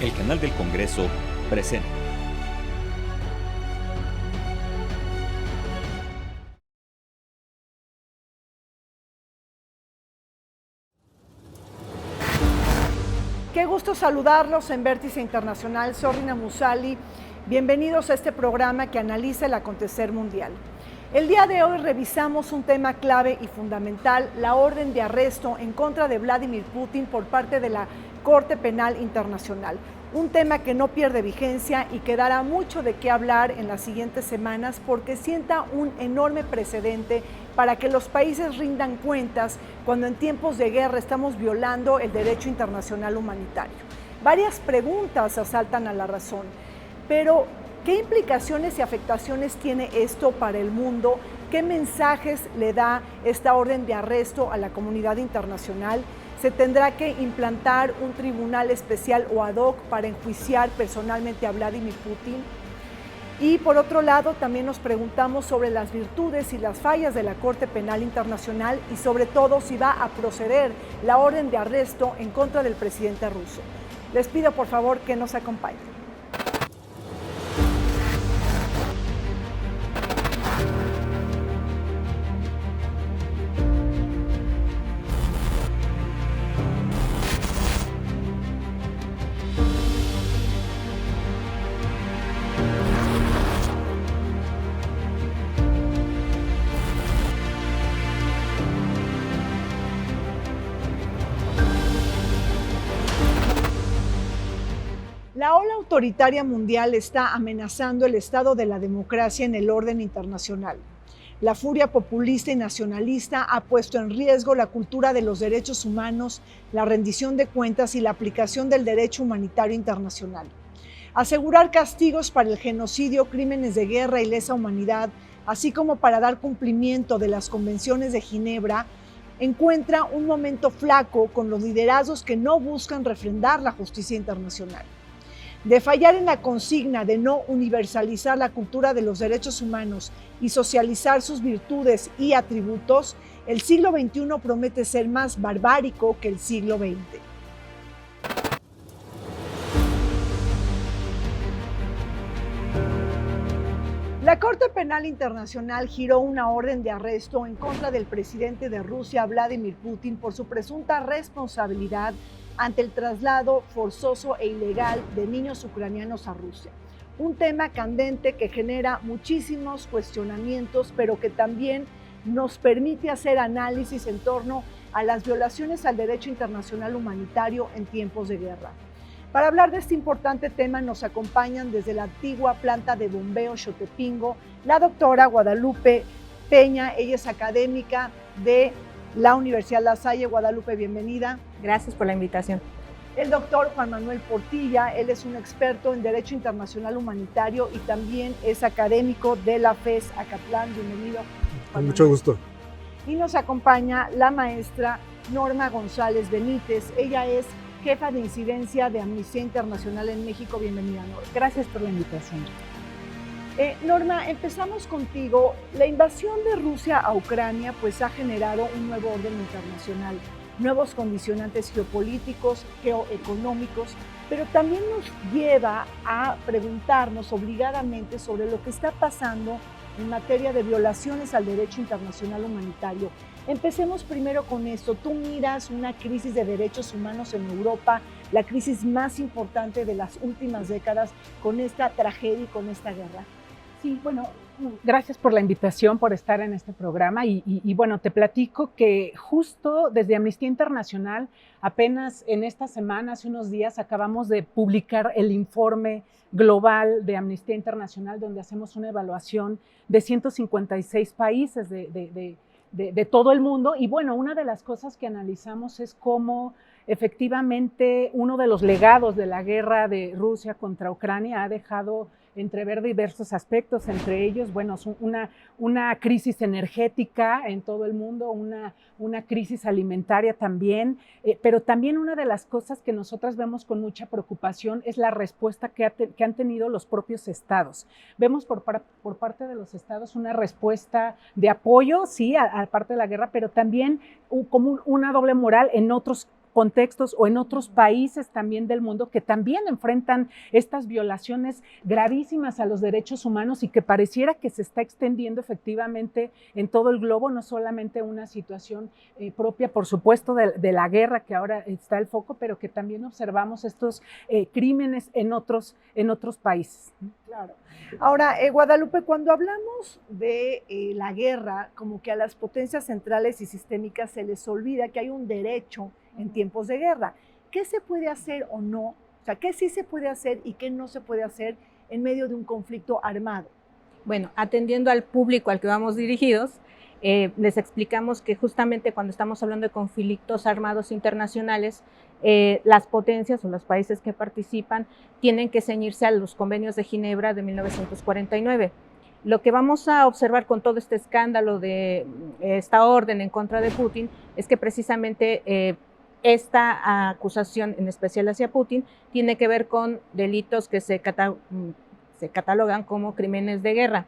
El canal del Congreso presenta. Qué gusto saludarlos en Vértice Internacional. Soy Rina Musali. Bienvenidos a este programa que analiza el acontecer mundial. El día de hoy revisamos un tema clave y fundamental, la orden de arresto en contra de Vladimir Putin por parte de la Corte Penal Internacional. Un tema que no pierde vigencia y que dará mucho de qué hablar en las siguientes semanas porque sienta un enorme precedente para que los países rindan cuentas cuando en tiempos de guerra estamos violando el derecho internacional humanitario. Varias preguntas asaltan a la razón, pero ¿qué implicaciones y afectaciones tiene esto para el mundo? ¿Qué mensajes le da esta orden de arresto a la comunidad internacional? ¿Se tendrá que implantar un tribunal especial o ad hoc para enjuiciar personalmente a Vladimir Putin? Y por otro lado, también nos preguntamos sobre las virtudes y las fallas de la Corte Penal Internacional y sobre todo si va a proceder la orden de arresto en contra del presidente ruso. Les pido por favor que nos acompañen. La ola autoritaria mundial está amenazando el estado de la democracia en el orden internacional. La furia populista y nacionalista ha puesto en riesgo la cultura de los derechos humanos, la rendición de cuentas y la aplicación del derecho humanitario internacional. Asegurar castigos para el genocidio, crímenes de guerra y lesa humanidad, así como para dar cumplimiento de las convenciones de Ginebra, encuentra un momento flaco con los liderazgos que no buscan refrendar la justicia internacional. De fallar en la consigna de no universalizar la cultura de los derechos humanos y socializar sus virtudes y atributos, el siglo XXI promete ser más barbárico que el siglo XX. La Corte Penal Internacional giró una orden de arresto en contra del presidente de Rusia, Vladimir Putin, por su presunta responsabilidad ante el traslado forzoso e ilegal de niños ucranianos a Rusia. Un tema candente que genera muchísimos cuestionamientos, pero que también nos permite hacer análisis en torno a las violaciones al derecho internacional humanitario en tiempos de guerra. Para hablar de este importante tema nos acompañan desde la antigua planta de bombeo Xotepingo la doctora Guadalupe Peña. Ella es académica de la Universidad La Salle. Guadalupe, bienvenida. Gracias por la invitación. El doctor Juan Manuel Portilla, él es un experto en Derecho Internacional Humanitario y también es académico de la FES Acatlán. Bienvenido. Con mucho gusto. Y nos acompaña la maestra Norma González Benítez. Ella es jefa de incidencia de Amnistía Internacional en México. Bienvenida, Norma. Gracias por la invitación. Norma, empezamos contigo. La invasión de Rusia a Ucrania pues ha generado un nuevo orden internacional, nuevos condicionantes geopolíticos, geoeconómicos, pero también nos lleva a preguntarnos obligadamente sobre lo que está pasando en materia de violaciones al derecho internacional humanitario. Empecemos primero con esto. Tú miras una crisis de derechos humanos en Europa, la crisis más importante de las últimas décadas, con esta tragedia y con esta guerra. Sí, bueno, gracias por la invitación, por estar en este programa y bueno, te platico que justo desde Amnistía Internacional, apenas en esta semana, hace unos días, acabamos de publicar el informe global de Amnistía Internacional, donde hacemos una evaluación de 156 países de todo el mundo. Y bueno, una de las cosas que analizamos es cómo efectivamente uno de los legados de la guerra de Rusia contra Ucrania ha dejado entrever diversos aspectos, entre ellos, bueno, una crisis energética en todo el mundo, una crisis alimentaria también, pero también una de las cosas que nosotras vemos con mucha preocupación es la respuesta que han tenido los propios estados. Vemos por parte de los estados una respuesta de apoyo, sí, a parte de la guerra, pero también como una doble moral en otros contextos o en otros países también del mundo que también enfrentan estas violaciones gravísimas a los derechos humanos y que pareciera que se está extendiendo efectivamente en todo el globo, no solamente una situación propia, por supuesto, de la guerra que ahora está el foco, pero que también observamos estos crímenes en otros países. Claro. Ahora, Guadalupe, cuando hablamos de la guerra, como que a las potencias centrales y sistémicas se les olvida que hay un derecho en tiempos de guerra. ¿Qué se puede hacer o no? O sea, ¿qué sí se puede hacer y qué no se puede hacer en medio de un conflicto armado? Bueno, atendiendo al público al que vamos dirigidos, les explicamos que justamente cuando estamos hablando de conflictos armados internacionales, las potencias o los países que participan tienen que ceñirse a los convenios de Ginebra de 1949. Lo que vamos a observar con todo este escándalo de esta orden en contra de Putin es que precisamente esta acusación, en especial hacia Putin, tiene que ver con delitos que se catalogan como crímenes de guerra.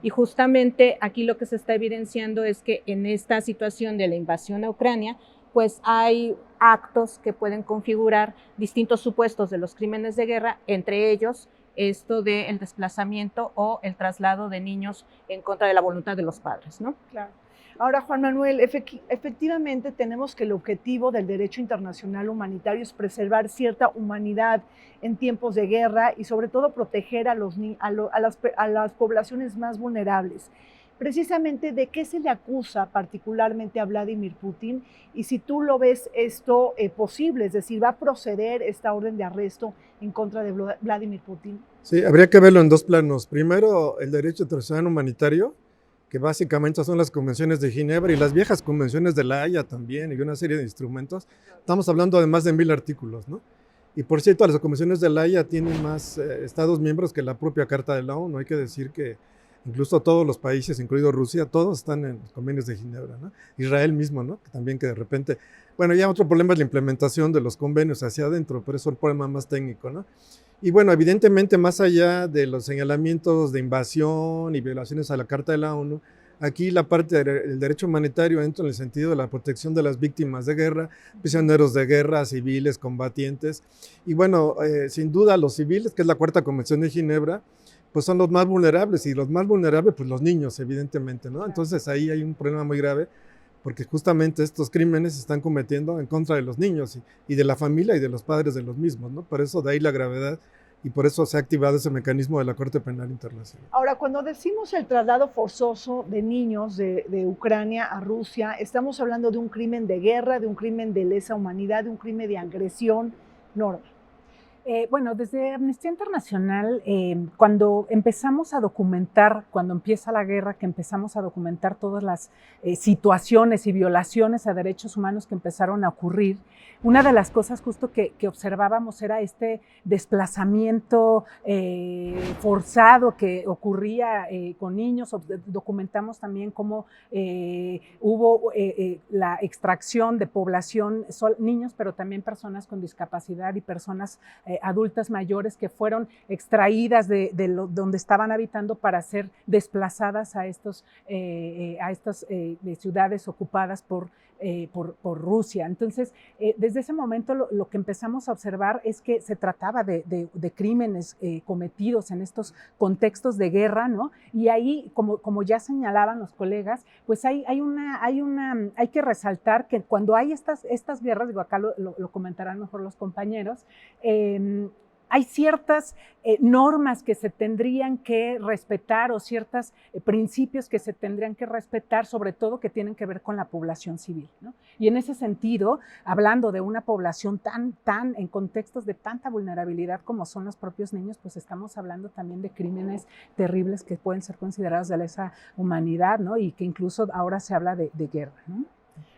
Y justamente aquí lo que se está evidenciando es que en esta situación de la invasión a Ucrania, pues hay actos que pueden configurar distintos supuestos de los crímenes de guerra, entre ellos esto del desplazamiento o el traslado de niños en contra de la voluntad de los padres, ¿no? Claro. Ahora, Juan Manuel, efectivamente tenemos que el objetivo del derecho internacional humanitario es preservar cierta humanidad en tiempos de guerra y sobre todo proteger a las poblaciones más vulnerables. Precisamente, ¿de qué se le acusa particularmente a Vladimir Putin? Y si tú lo ves esto posible, es decir, ¿va a proceder esta orden de arresto en contra de Vladimir Putin? Sí, habría que verlo en dos planos. Primero, el derecho internacional humanitario, que básicamente son las convenciones de Ginebra y las viejas convenciones de la Haya también, y una serie de instrumentos. Estamos hablando de más de 1000 artículos, ¿no? Y por cierto, las convenciones de la Haya tienen más estados miembros que la propia Carta de la ONU. Hay que decir que incluso todos los países, incluido Rusia, todos están en los convenios de Ginebra, ¿no? Israel mismo, ¿no? Que también que de repente, bueno, ya otro problema es la implementación de los convenios hacia adentro, pero eso es un problema más técnico, ¿no? Y bueno, evidentemente, más allá de los señalamientos de invasión y violaciones a la Carta de la ONU, aquí la parte del derecho humanitario entra en el sentido de la protección de las víctimas de guerra, prisioneros de guerra, civiles, combatientes. Y bueno, sin duda los civiles, que es la Cuarta Convención de Ginebra, pues son los más vulnerables, y los más vulnerables, pues los niños, evidentemente, ¿no? Entonces ahí hay un problema muy grave, porque justamente estos crímenes se están cometiendo en contra de los niños y de la familia y de los padres de los mismos, ¿no? Por eso de ahí la gravedad y por eso se ha activado ese mecanismo de la Corte Penal Internacional. Ahora, cuando decimos el traslado forzoso de niños de Ucrania a Rusia, estamos hablando de un crimen de guerra, de un crimen de lesa humanidad, de un crimen de agresión, Norma. Bueno, desde Amnistía Internacional, cuando empezamos a documentar, cuando empieza la guerra, que empezamos a documentar todas las situaciones y violaciones a derechos humanos que empezaron a ocurrir, una de las cosas justo que observábamos era este desplazamiento forzado que ocurría con niños. Documentamos también cómo hubo la extracción de población, niños, pero también personas con discapacidad y personas adultas mayores que fueron extraídas de donde estaban habitando para ser desplazadas a estas ciudades ocupadas por Rusia. Entonces, desde ese momento lo que empezamos a observar es que se trataba de crímenes cometidos en estos contextos de guerra, ¿no? Y ahí, como ya señalaban los colegas, pues hay que resaltar que cuando hay estas guerras, digo, acá lo comentarán mejor los compañeros, hay ciertas normas que se tendrían que respetar o ciertos principios que se tendrían que respetar, sobre todo que tienen que ver con la población civil, ¿no? Y en ese sentido, hablando de una población tan en contextos de tanta vulnerabilidad como son los propios niños, pues estamos hablando también de crímenes terribles que pueden ser considerados de lesa humanidad, ¿no? Y que incluso ahora se habla de guerra, ¿no?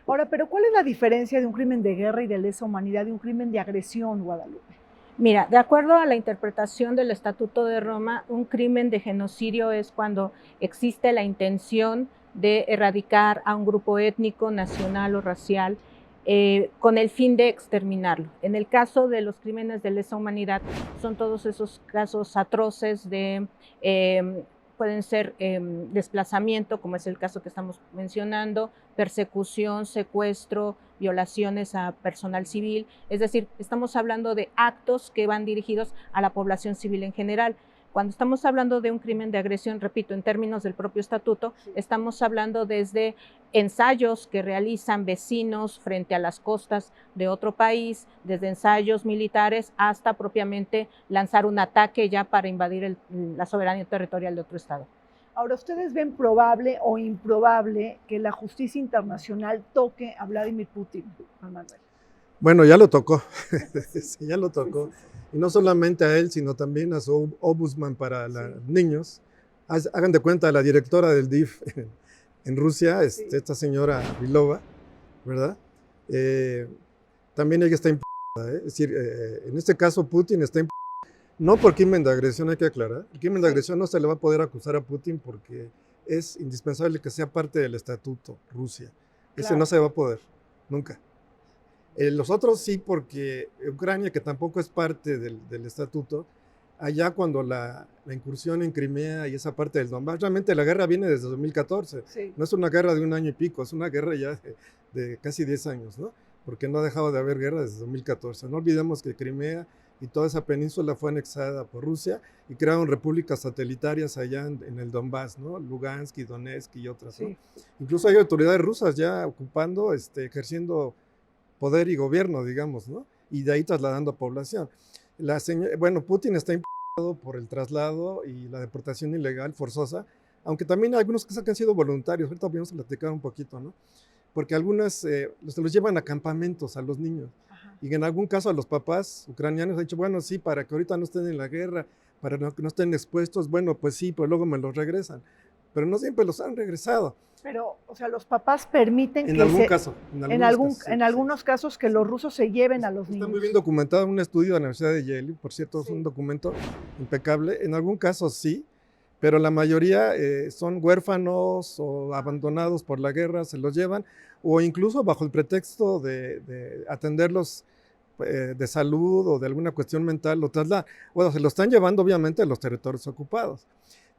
Ahora, pero ¿cuál es la diferencia de un crimen de guerra y de lesa humanidad y un crimen de agresión, Guadalupe? Mira, de acuerdo a la interpretación del Estatuto de Roma, un crimen de genocidio es cuando existe la intención de erradicar a un grupo étnico, nacional o racial con el fin de exterminarlo. En el caso de los crímenes de lesa humanidad, son todos esos casos atroces de pueden ser desplazamiento, como es el caso que estamos mencionando, persecución, secuestro, violaciones a personal civil. Es decir, estamos hablando de actos que van dirigidos a la población civil en general. Cuando estamos hablando de un crimen de agresión, repito, en términos del propio estatuto, estamos hablando desde ensayos que realizan vecinos frente a las costas de otro país, desde ensayos militares hasta propiamente lanzar un ataque ya para invadir la soberanía territorial de otro estado. Ahora, ¿ustedes ven probable o improbable que la justicia internacional toque a Vladimir Putin, Juan Manuel? Bueno, ya lo tocó, sí, ya lo tocó. Y no solamente a él, sino también a su ombudsman para los niños. Hagan de cuenta, la directora del DIF en Rusia, esta señora Vilova, ¿verdad? También ella está imputada, ¿eh? Es decir, en este caso Putin está imputada, no por crimen de agresión, hay que aclarar. El crimen de agresión no se le va a poder acusar a Putin porque es indispensable que sea parte del estatuto Rusia. Ese no se va a poder, nunca. Los otros sí, porque Ucrania, que tampoco es parte del estatuto, allá cuando la incursión en Crimea y esa parte del Donbass, realmente la guerra viene desde 2014. Sí. No es una guerra de un año y pico, es una guerra ya de casi 10 años, ¿no? Porque no ha dejado de haber guerra desde 2014. No olvidemos que Crimea y toda esa península fue anexada por Rusia y crearon repúblicas satelitarias allá en el Donbass, ¿no? Lugansk y Donetsk y otras, ¿no? Sí. Incluso hay autoridades rusas ya ocupando, ejerciendo poder y gobierno, digamos, ¿no? Y de ahí trasladando a población. Bueno, Putin está implicado por el traslado y la deportación ilegal forzosa, aunque también hay algunos que han sido voluntarios. Ahorita vamos a platicar un poquito, ¿no? Porque algunas se los llevan a campamentos a los niños. Ajá. Y en algún caso a los papás ucranianos han dicho, bueno, sí, para que ahorita no estén en la guerra, para que no estén expuestos, bueno, pues sí, pero luego me los regresan. Pero no siempre los han regresado. Pero, o sea, los papás permiten en algunos casos que los rusos se lleven a los niños. Está muy bien documentado en un estudio de la Universidad de Yale, por cierto, es un documento impecable. En algún caso sí, pero la mayoría son huérfanos o abandonados por la guerra, se los llevan, o incluso bajo el pretexto de atenderlos de salud o de alguna cuestión mental, lo trasladan. Bueno, se lo están llevando obviamente a los territorios ocupados.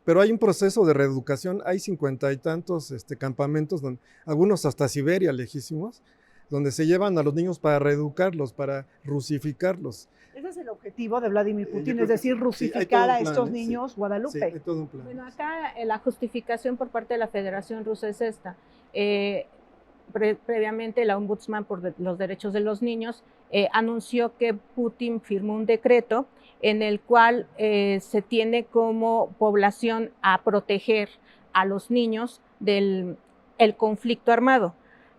Pero hay un proceso de reeducación, hay 50 y tantos campamentos, algunos hasta Siberia, lejísimos, donde se llevan a los niños para reeducarlos, para rusificarlos. Ese es el objetivo de Vladimir Putin, es decir, rusificar a estos niños Guadalupe. Sí, hay todo un plan. Bueno, acá la justificación por parte de la Federación Rusa es esta. Previamente la Ombudsman por los Derechos de los Niños anunció que Putin firmó un decreto en el cual se tiene como población a proteger a los niños del conflicto armado.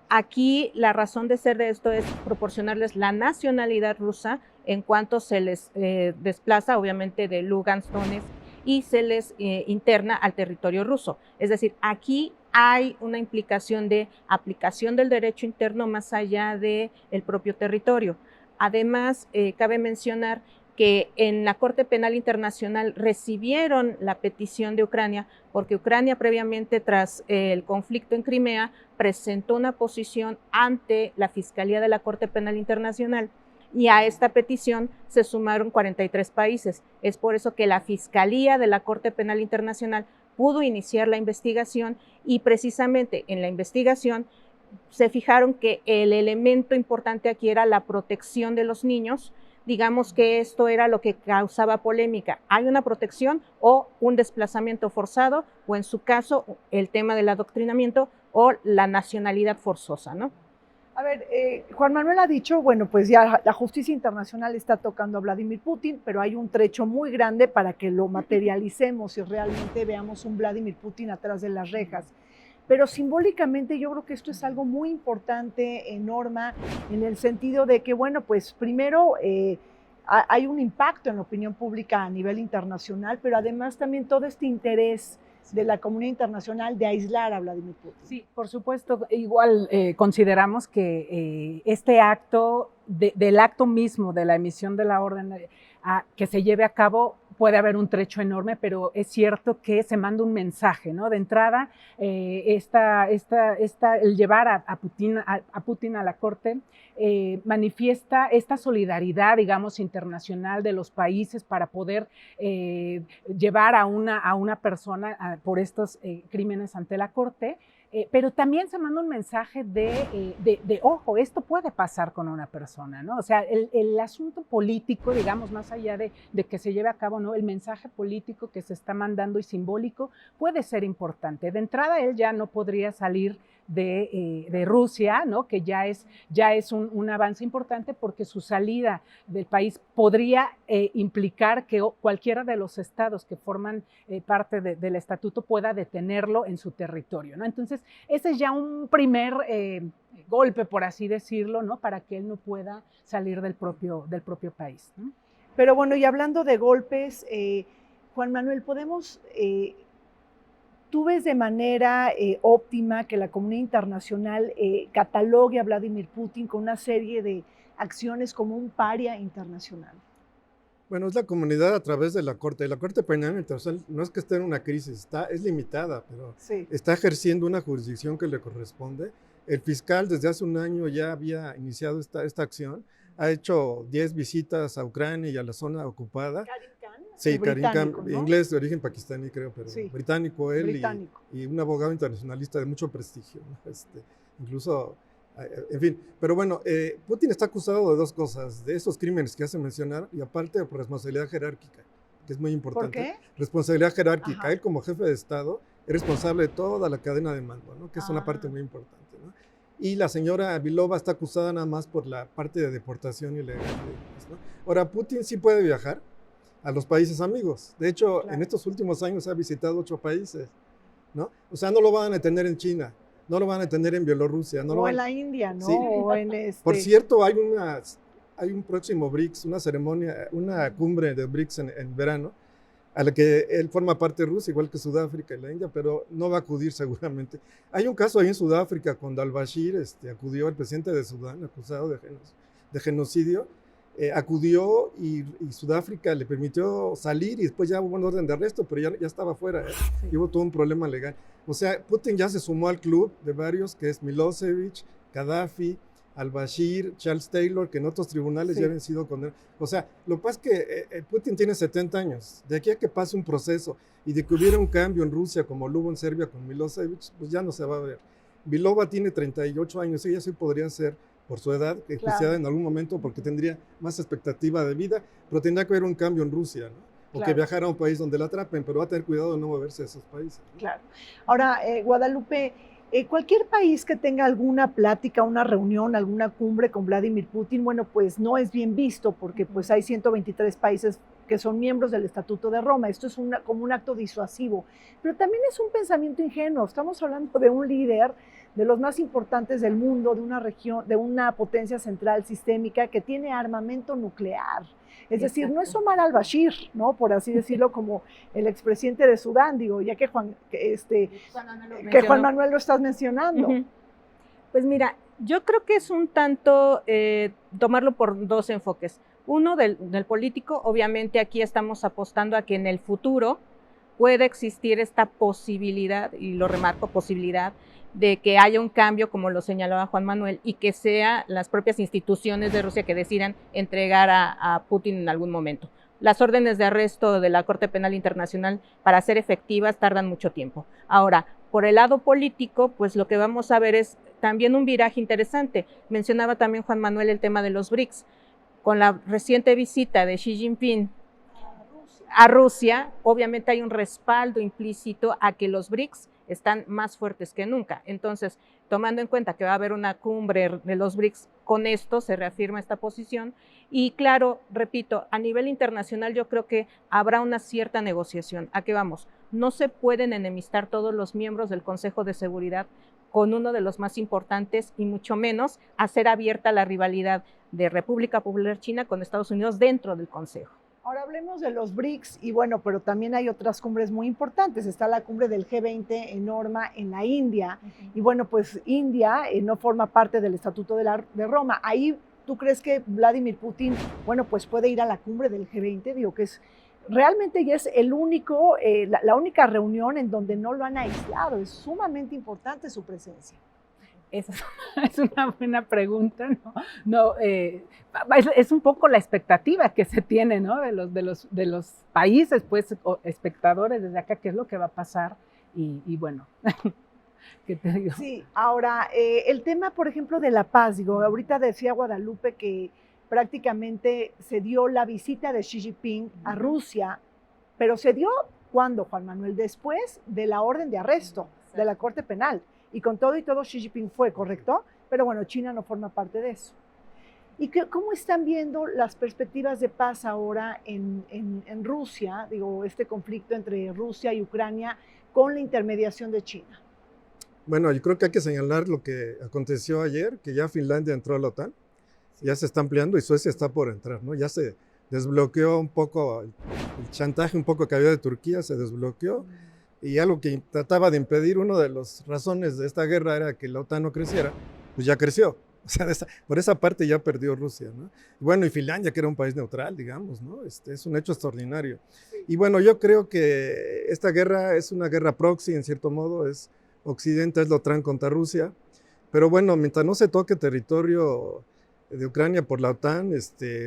Aquí la razón de ser de esto es proporcionarles la nacionalidad rusa en cuanto se les desplaza, obviamente, de Lugansk, Donetsk, y se les interna al territorio ruso. Es decir, aquí hay una implicación de aplicación del derecho interno más allá del propio territorio. Además, cabe mencionar que en la Corte Penal Internacional recibieron la petición de Ucrania, porque Ucrania previamente, tras el conflicto en Crimea, presentó una posición ante la Fiscalía de la Corte Penal Internacional, y a esta petición se sumaron 43 países. Es por eso que la Fiscalía de la Corte Penal Internacional pudo iniciar la investigación, y precisamente en la investigación se fijaron que el elemento importante aquí era la protección de los niños. Digamos que esto era lo que causaba polémica. ¿Hay una protección o un desplazamiento forzado? O en su caso, el tema del adoctrinamiento o la nacionalidad forzosa, ¿no? A ver, Juan Manuel ha dicho, bueno, pues ya la justicia internacional está tocando a Vladimir Putin, pero hay un trecho muy grande para que lo materialicemos y realmente veamos un Vladimir Putin atrás de las rejas. Pero simbólicamente yo creo que esto es algo muy importante, Norma, en el sentido de que, bueno, pues primero hay un impacto en la opinión pública a nivel internacional, pero además también todo este interés de la comunidad internacional de aislar a Vladimir Putin. Sí, por supuesto. Igual consideramos que este acto, del acto mismo de la emisión de la orden que se lleve a cabo, puede haber un trecho enorme, pero es cierto que se manda un mensaje, ¿no? De entrada, el llevar a Putin a la corte manifiesta esta solidaridad, digamos, internacional de los países para poder llevar a una persona por estos crímenes ante la corte. Pero también se manda un mensaje de ojo, esto puede pasar con una persona, ¿no? O sea, el asunto político, digamos, más allá de que se lleve a cabo, ¿no? El mensaje político que se está mandando y simbólico puede ser importante. De entrada, él ya no podría salir de Rusia, ¿no? Que ya es un avance importante, porque su salida del país podría implicar que cualquiera de los estados que forman parte del estatuto pueda detenerlo en su territorio, ¿no? Entonces, ese es ya un primer golpe, por así decirlo, ¿no? Para que él no pueda salir del propio país, ¿no? Pero bueno, y hablando de golpes, Juan Manuel, ¿tú ves de manera óptima que la comunidad internacional catalogue a Vladimir Putin con una serie de acciones como un paria internacional? Bueno, es la comunidad a través de la Corte. La Corte Penal Internacional no es que esté en una crisis, es limitada, pero sí, está ejerciendo una jurisdicción que le corresponde. El fiscal desde hace un año ya había iniciado esta acción, ha hecho 10 visitas a Ucrania y a la zona ocupada. Karim Khan, Sí, Karim Khan, ¿no? inglés de origen pakistaní creo, pero sí, británico él británico. Y un abogado internacionalista de mucho prestigio, ¿no? Incluso, en fin, pero bueno, Putin está acusado de dos cosas, de esos crímenes que hace mencionar y aparte por responsabilidad jerárquica, que es muy importante. ¿Por qué? Responsabilidad jerárquica. Ajá. Él como jefe de Estado es responsable de toda la cadena de mando, ¿no? Que es una parte muy importante, ¿no? Y la señora Vilova está acusada nada más por la parte de deportación ilegal, ¿no? Ahora, Putin sí puede viajar a los países amigos. De hecho, claro, en estos últimos años ha visitado 8 países, ¿no? O sea, no lo van a detener en China, no lo van a detener en Bielorrusia. No o en la India, ¿no? Sí. O en Por cierto, hay un próximo BRICS, una ceremonia, una cumbre de BRICS en verano, a la que él forma parte de Rusia, igual que Sudáfrica y la India, pero no va a acudir seguramente. Hay un caso ahí en Sudáfrica, cuando al-Bashir acudió, el presidente de Sudán, acusado de genocidio, acudió y Sudáfrica le permitió salir y después ya hubo un orden de arresto, pero ya estaba fuera, Sí. y hubo todo un problema legal. O sea, Putin ya se sumó al club de varios, que es Milosevic, Gaddafi, al-Bashir, Charles Taylor, que en otros tribunales Sí. ya habían sido condenados. O sea, lo que pasa es que Putin tiene 70 años. De aquí a que pase un proceso y de que hubiera un cambio en Rusia, como lo hubo en Serbia con Milosevic, pues ya no se va a ver. Vilova tiene 38 años, ella sí podría ser, por su edad, enjuiciada en algún momento porque tendría más expectativa de vida, pero tendría que haber un cambio en Rusia, ¿no? O que viajara a un país donde la atrapen, pero va a tener cuidado de no moverse a esos países, ¿no? Claro. Ahora, Guadalupe, cualquier país que tenga alguna plática, una reunión, alguna cumbre con Vladimir Putin, bueno, pues no es bien visto porque pues hay 123 países que son miembros del Estatuto de Roma. Esto es como un acto disuasivo, pero también es un pensamiento ingenuo. Estamos hablando de un líder de los más importantes del mundo, de una región, de una potencia central sistémica que tiene armamento nuclear. Es decir, no es Omar al-Bashir, ¿no? Por así decirlo, como el expresidente de Sudán, digo, ya que Juan Manuel lo estás mencionando. Uh-huh. Pues mira, yo creo que es un tanto tomarlo por dos enfoques. Uno del político, obviamente aquí estamos apostando a que en el futuro pueda existir esta posibilidad, y lo remarco, posibilidad, de que haya un cambio, como lo señalaba Juan Manuel, y que sean las propias instituciones de Rusia que decidan entregar a Putin en algún momento. Las órdenes de arresto de la Corte Penal Internacional, para ser efectivas, tardan mucho tiempo. Ahora, por el lado político, pues lo que vamos a ver es también un viraje interesante. Mencionaba también Juan Manuel el tema de los BRICS. Con la reciente visita de Xi Jinping a Rusia, obviamente hay un respaldo implícito a que los BRICS están más fuertes que nunca. Entonces, tomando en cuenta que va a haber una cumbre de los BRICS, con esto se reafirma esta posición. Y claro, repito, a nivel internacional yo creo que habrá una cierta negociación. ¿A qué vamos? No se pueden enemistar todos los miembros del Consejo de Seguridad con uno de los más importantes, y mucho menos hacer abierta la rivalidad de República Popular China con Estados Unidos dentro del Consejo. Ahora hablemos de los BRICS y bueno, pero también hay otras cumbres muy importantes. Está la cumbre del G20 en Norma en la India. Y bueno, pues India no forma parte del Estatuto de Roma. Ahí, ¿tú crees que Vladimir Putin, bueno, pues puede ir a la cumbre del G20? Digo que es realmente ya es el único, la única reunión en donde no lo han aislado. Es sumamente importante su presencia. Esa es una buena pregunta, ¿no? No, es un poco la expectativa que se tiene, ¿no? De los países, pues, o espectadores desde acá, qué es lo que va a pasar y bueno, ¿qué te digo? Sí, ahora, el tema, por ejemplo, de la paz, digo, ahorita decía Guadalupe que prácticamente se dio la visita de Xi Jinping a Rusia, pero se dio, ¿cuándo, Juan Manuel? Después de la orden de arresto de la Corte Penal. Y con todo y todo Xi Jinping fue, ¿correcto? Pero bueno, China no forma parte de eso. ¿Y cómo están viendo las perspectivas de paz ahora en Rusia, digo, este conflicto entre Rusia y Ucrania con la intermediación de China? Bueno, yo creo que hay que señalar lo que aconteció ayer, que ya Finlandia entró a la OTAN, ya se está ampliando y Suecia está por entrar, ¿no? Ya se desbloqueó un poco el chantaje un poco que había de Turquía, se desbloqueó. Y algo que trataba de impedir, una de las razones de esta guerra era que la OTAN no creciera, pues ya creció. O sea, por esa parte ya perdió Rusia, ¿no? Y bueno, y Finlandia, que era un país neutral, digamos, ¿no? Es un hecho extraordinario. Y bueno, yo creo que esta guerra es una guerra proxy, en cierto modo, es Occidente, es la OTAN contra Rusia. Pero bueno, mientras no se toque territorio de Ucrania por la OTAN,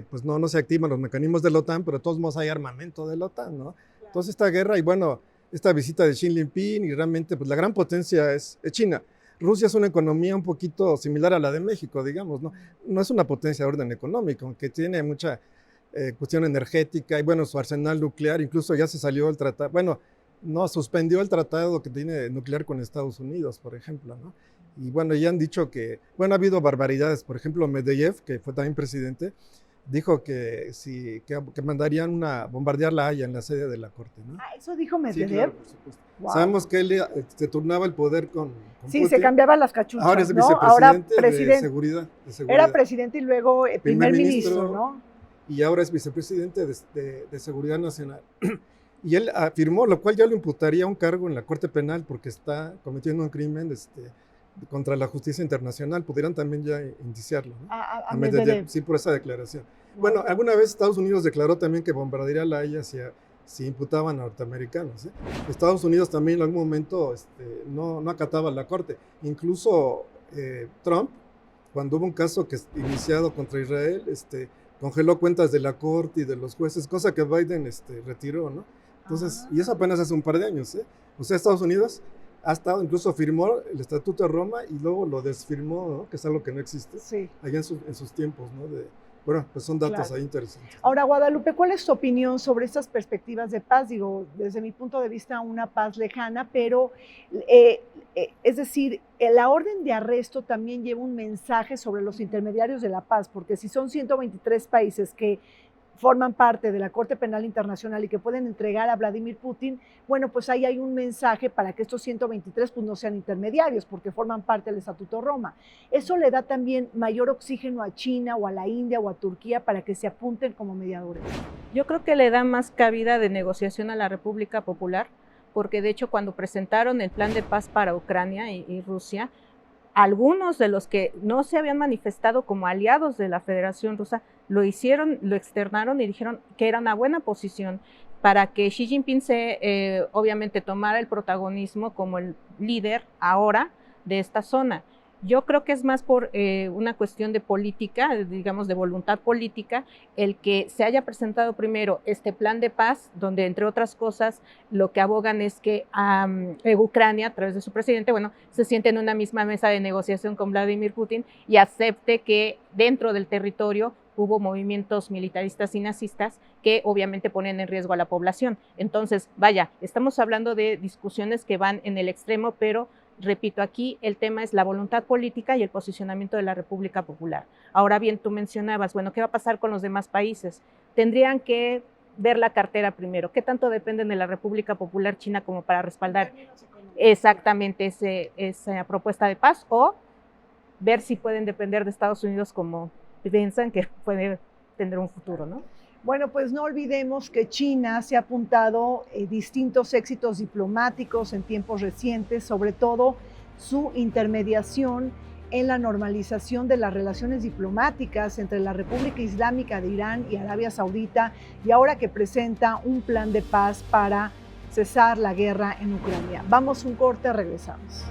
pues no se activan los mecanismos de la OTAN, pero de todos modos hay armamento de la OTAN, ¿no? Entonces esta guerra, y bueno, esta visita de Xi Jinping y realmente pues la gran potencia es China. Rusia es una economía un poquito similar a la de México, digamos, ¿no? No es una potencia de orden económico, aunque tiene mucha cuestión energética y bueno, su arsenal nuclear, incluso ya se salió el tratado, bueno, no, suspendió el tratado que tiene nuclear con Estados Unidos, por ejemplo, ¿no? Y bueno, ya han dicho que, bueno, ha habido barbaridades, por ejemplo, Medvedev, que fue también presidente, dijo que mandarían bombardear La Haya en la sede de la Corte, ¿no? Ah, eso dijo Medvedev. Sí, claro, por supuesto. Wow. Sabemos que él se turnaba el poder con sí, Putin. se cambiaban las cachuchas, ahora es ¿no? vicepresidente Ahora de seguridad. Era presidente y luego primer ministro, ¿no? Y ahora es vicepresidente de Seguridad Nacional. Y él afirmó, lo cual ya lo imputaría a un cargo en la Corte Penal porque está cometiendo un crimen contra la justicia internacional. Pudieran también ya indiciarlo, ¿no? A Medvedev. Sí, por esa declaración. Bueno, alguna vez Estados Unidos declaró también que bombardearía La Haya si imputaban a norteamericanos, ¿eh? Estados Unidos también en algún momento no acataba la Corte. Incluso Trump, cuando hubo un caso iniciado contra Israel, congeló cuentas de la Corte y de los jueces, cosa que Biden retiró, ¿no? Entonces, y eso apenas hace un par de años, ¿eh? O sea, Estados Unidos ha estado, incluso firmó el Estatuto de Roma y luego lo desfirmó, ¿no? Que es algo que no existe, sí, allá en sus tiempos, ¿no? Bueno, pues son datos claro, ahí interesantes. Ahora, Guadalupe, ¿cuál es tu opinión sobre estas perspectivas de paz? Digo, desde mi punto de vista, una paz lejana, pero es decir, la orden de arresto también lleva un mensaje sobre los intermediarios de la paz, porque si son 123 países que forman parte de la Corte Penal Internacional y que pueden entregar a Vladimir Putin, bueno, pues ahí hay un mensaje para que estos 123 pues no sean intermediarios, porque forman parte del Estatuto Roma. Eso le da también mayor oxígeno a China o a la India o a Turquía para que se apunten como mediadores. Yo creo que le da más cabida de negociación a la República Popular, porque de hecho cuando presentaron el plan de paz para Ucrania y Rusia, algunos de los que no se habían manifestado como aliados de la Federación Rusa lo hicieron, lo externaron y dijeron que era una buena posición para que Xi Jinping obviamente tomara el protagonismo como el líder ahora de esta zona. Yo creo que es más por una cuestión de política, digamos de voluntad política, el que se haya presentado primero este plan de paz, donde entre otras cosas lo que abogan es que Ucrania, a través de su presidente, bueno, se siente en una misma mesa de negociación con Vladimir Putin y acepte que dentro del territorio hubo movimientos militaristas y nazistas que obviamente ponen en riesgo a la población. Entonces, vaya, estamos hablando de discusiones que van en el extremo, pero repito, aquí el tema es la voluntad política y el posicionamiento de la República Popular. Ahora bien, tú mencionabas, bueno, ¿qué va a pasar con los demás países? Tendrían que ver la cartera primero. ¿Qué tanto dependen de la República Popular China como para respaldar exactamente esa propuesta de paz? O ver si pueden depender de Estados Unidos como piensan que puede tener un futuro, ¿no? Bueno, pues no olvidemos que China se ha apuntado distintos éxitos diplomáticos en tiempos recientes, sobre todo su intermediación en la normalización de las relaciones diplomáticas entre la República Islámica de Irán y Arabia Saudita, y ahora que presenta un plan de paz para cesar la guerra en Ucrania. Vamos a un corte, regresamos.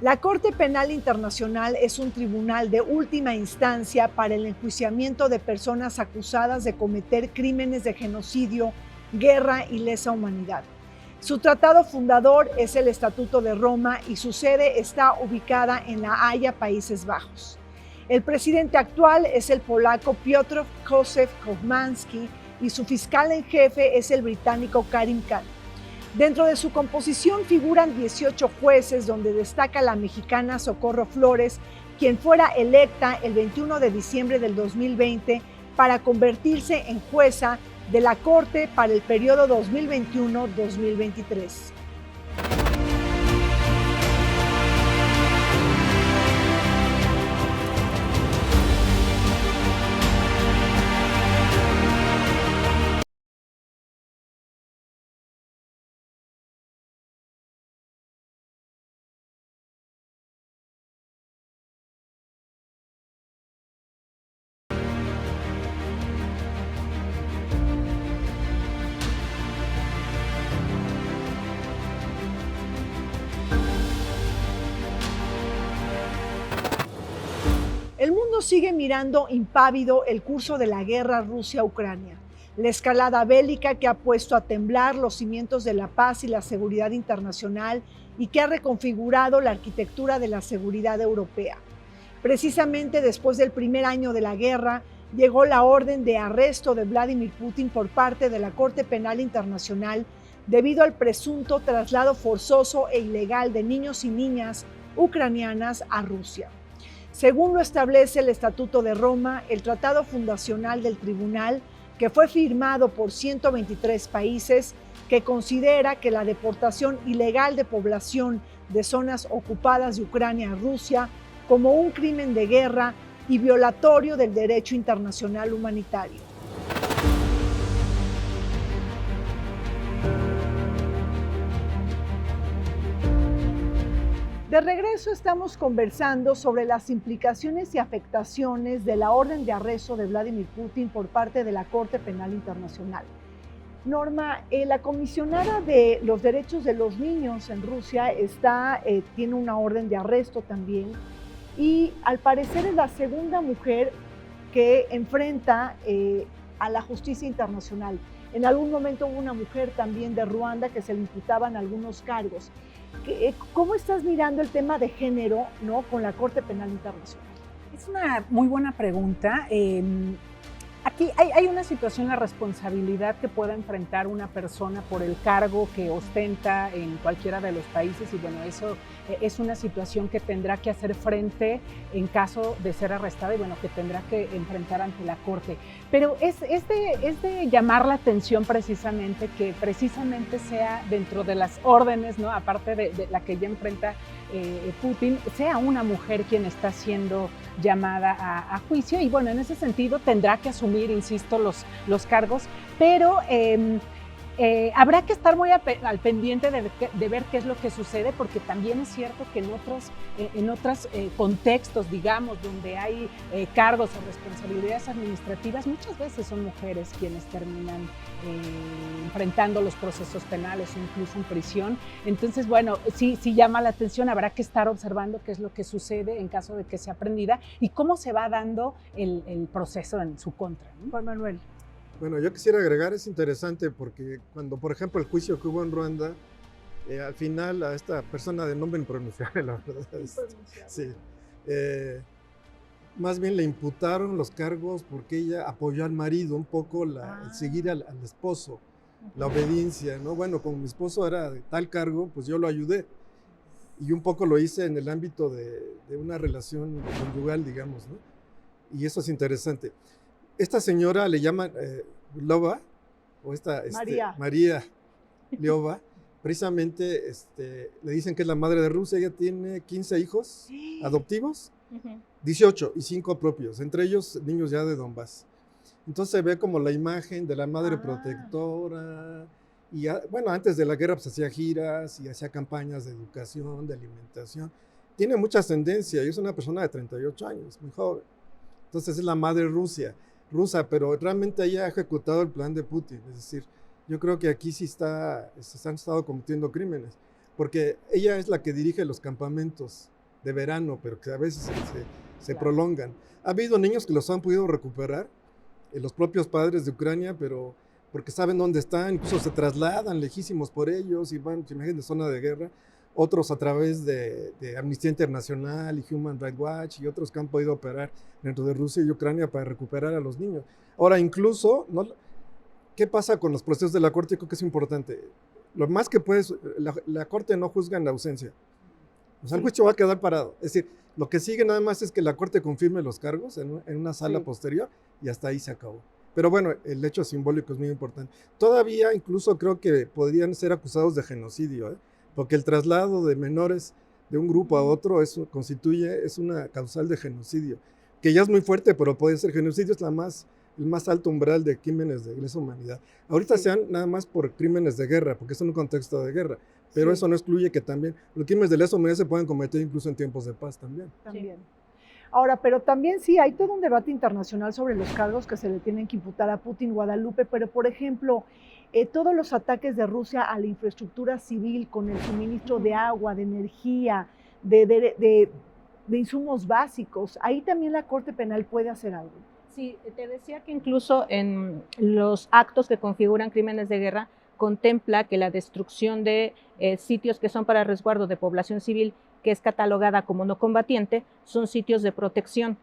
La Corte Penal Internacional es un tribunal de última instancia para el enjuiciamiento de personas acusadas de cometer crímenes de genocidio, guerra y lesa humanidad. Su tratado fundador es el Estatuto de Roma y su sede está ubicada en La Haya, Países Bajos. El presidente actual es el polaco Piotr Józef Kowalski y su fiscal en jefe es el británico Karim Khan. Dentro de su composición figuran 18 jueces, donde destaca la mexicana Socorro Flores, quien fuera electa el 21 de diciembre del 2020 para convertirse en jueza de la Corte para el periodo 2021-2023. El mundo sigue mirando impávido el curso de la guerra Rusia-Ucrania, la escalada bélica que ha puesto a temblar los cimientos de la paz y la seguridad internacional y que ha reconfigurado la arquitectura de la seguridad europea. Precisamente después del primer año de la guerra, llegó la orden de arresto de Vladimir Putin por parte de la Corte Penal Internacional debido al presunto traslado forzoso e ilegal de niños y niñas ucranianas a Rusia. Según lo establece el Estatuto de Roma, el tratado fundacional del tribunal, que fue firmado por 123 países, que considera que la deportación ilegal de población de zonas ocupadas de Ucrania a Rusia como un crimen de guerra y violatorio del derecho internacional humanitario. De regreso estamos conversando sobre las implicaciones y afectaciones de la orden de arresto de Vladimir Putin por parte de la Corte Penal Internacional. Norma, la comisionada de los derechos de los niños en Rusia tiene una orden de arresto también y al parecer es la segunda mujer que enfrenta a la justicia internacional. En algún momento hubo una mujer también de Ruanda que se le imputaban algunos cargos. ¿Cómo estás mirando el tema de género, ¿no?, con la Corte Penal Internacional? Es una muy buena pregunta. Aquí hay una situación, la responsabilidad que pueda enfrentar una persona por el cargo que ostenta en cualquiera de los países, y bueno, eso es una situación que tendrá que hacer frente en caso de ser arrestada y bueno, que tendrá que enfrentar ante la Corte. Pero es de llamar la atención precisamente que precisamente sea dentro de las órdenes, ¿no?, aparte de la que ya enfrenta Putin, sea una mujer quien está siendo llamada a juicio, y bueno, en ese sentido tendrá que asumir, insisto, los cargos, pero habrá que estar muy al pendiente de ver qué es lo que sucede, porque también es cierto que en otros contextos, digamos, donde hay cargos o responsabilidades administrativas, muchas veces son mujeres quienes terminan enfrentando los procesos penales o incluso en prisión. Entonces, bueno, sí llama la atención, habrá que estar observando qué es lo que sucede en caso de que sea prendida y cómo se va dando el proceso en su contra, ¿no? Juan Manuel. Bueno, yo quisiera agregar, es interesante porque cuando, por ejemplo, el juicio que hubo en Ruanda, al final a esta persona de nombre impronunciable, la verdad, sí, más bien le imputaron los cargos porque ella apoyó al marido un poco, el seguir al esposo, la obediencia, ¿no? Bueno, como mi esposo era de tal cargo, pues yo lo ayudé. Y un poco lo hice en el ámbito de una relación conyugal, digamos, ¿no? Y eso es interesante. Esta señora le llaman Lova, o María Liova, precisamente le dicen que es la madre de Rusia. Ella tiene 15 hijos adoptivos, 18 y 5 propios, entre ellos niños ya de Donbass. Entonces se ve como la imagen de la madre protectora, Y bueno, antes de la guerra pues hacía giras y hacía campañas de educación, de alimentación. Tiene mucha ascendencia y es una persona de 38 años, muy joven. Entonces es la madre rusa, pero realmente ella ha ejecutado el plan de Putin. Es decir, yo creo que aquí sí se han estado cometiendo crímenes, porque ella es la que dirige los campamentos de verano, pero que a veces se prolongan. Ha habido niños que los han podido recuperar, los propios padres de Ucrania, pero porque saben dónde están, incluso se trasladan lejísimos por ellos y van, imagínense, zona de guerra. Otros a través de Amnistía Internacional y Human Rights Watch y otros que han podido operar dentro de Rusia y Ucrania para recuperar a los niños. Ahora, incluso, ¿no? ¿Qué pasa con los procesos de la Corte? Creo que es importante. Lo más que puedes, la Corte no juzga en la ausencia. O sea, el juicio va a quedar parado. Es decir, lo que sigue nada más es que la Corte confirme los cargos en una sala posterior y hasta ahí se acabó. Pero bueno, el hecho simbólico es muy importante. Todavía incluso creo que podrían ser acusados de genocidio, porque el traslado de menores de un grupo a otro es una causal de genocidio, que ya es muy fuerte, pero puede ser genocidio, es el más alto umbral de crímenes de lesa humanidad. Ahorita sean nada más por crímenes de guerra, porque es en un contexto de guerra, pero eso no excluye que también los crímenes de lesa humanidad se pueden cometer incluso en tiempos de paz también. También. Ahora, pero también sí, hay todo un debate internacional sobre los cargos que se le tienen que imputar a Putin, Guadalupe, pero por ejemplo, todos los ataques de Rusia a la infraestructura civil con el suministro de agua, de energía, de insumos básicos, ahí también la Corte Penal puede hacer algo. Sí, te decía que incluso en los actos que configuran crímenes de guerra contempla que la destrucción de sitios que son para resguardo de población civil que es catalogada como no combatiente, son sitios de protección.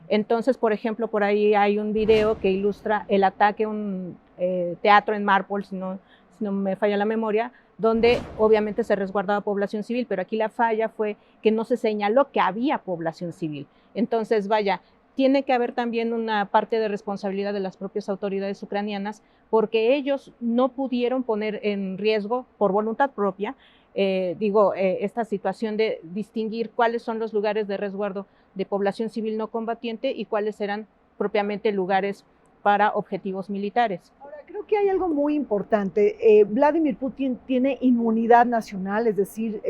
Entonces, por ejemplo, por ahí hay un video que ilustra el ataque a un teatro en Mariupol, si no me falla la memoria, donde obviamente se resguardaba población civil, pero aquí la falla fue que no se señaló que había población civil. Entonces, vaya, tiene que haber también una parte de responsabilidad de las propias autoridades ucranianas, porque ellos no pudieron poner en riesgo, por voluntad propia, esta situación de distinguir cuáles son los lugares de resguardo de población civil no combatiente y cuáles eran propiamente lugares para objetivos militares. Ahora, creo que hay algo muy importante. Vladimir Putin tiene inmunidad nacional, es decir,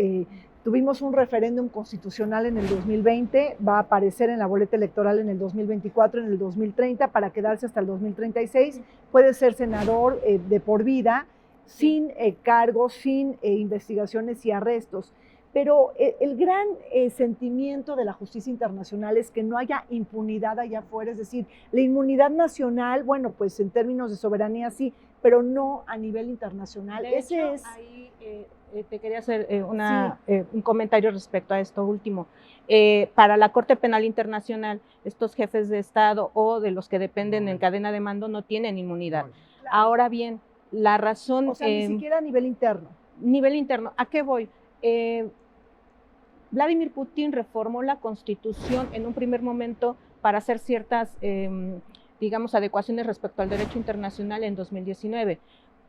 tuvimos un referéndum constitucional en el 2020, va a aparecer en la boleta electoral en el 2024, en el 2030, para quedarse hasta el 2036, puede ser senador de por vida, sin cargos, sin investigaciones y arrestos. Pero el gran sentimiento de la justicia internacional es que no haya impunidad allá afuera, es decir, la inmunidad nacional, bueno, pues en términos de soberanía sí, pero no a nivel internacional. De hecho, ahí te quería hacer un comentario respecto a esto último. Para la Corte Penal Internacional, estos jefes de Estado o de los que dependen en cadena de mando no tienen inmunidad. Claro. Ahora bien, la razón... O sea, ni siquiera a nivel interno. Nivel interno. ¿A qué voy? Vladimir Putin reformó la Constitución en un primer momento para hacer ciertas, adecuaciones respecto al derecho internacional en 2019.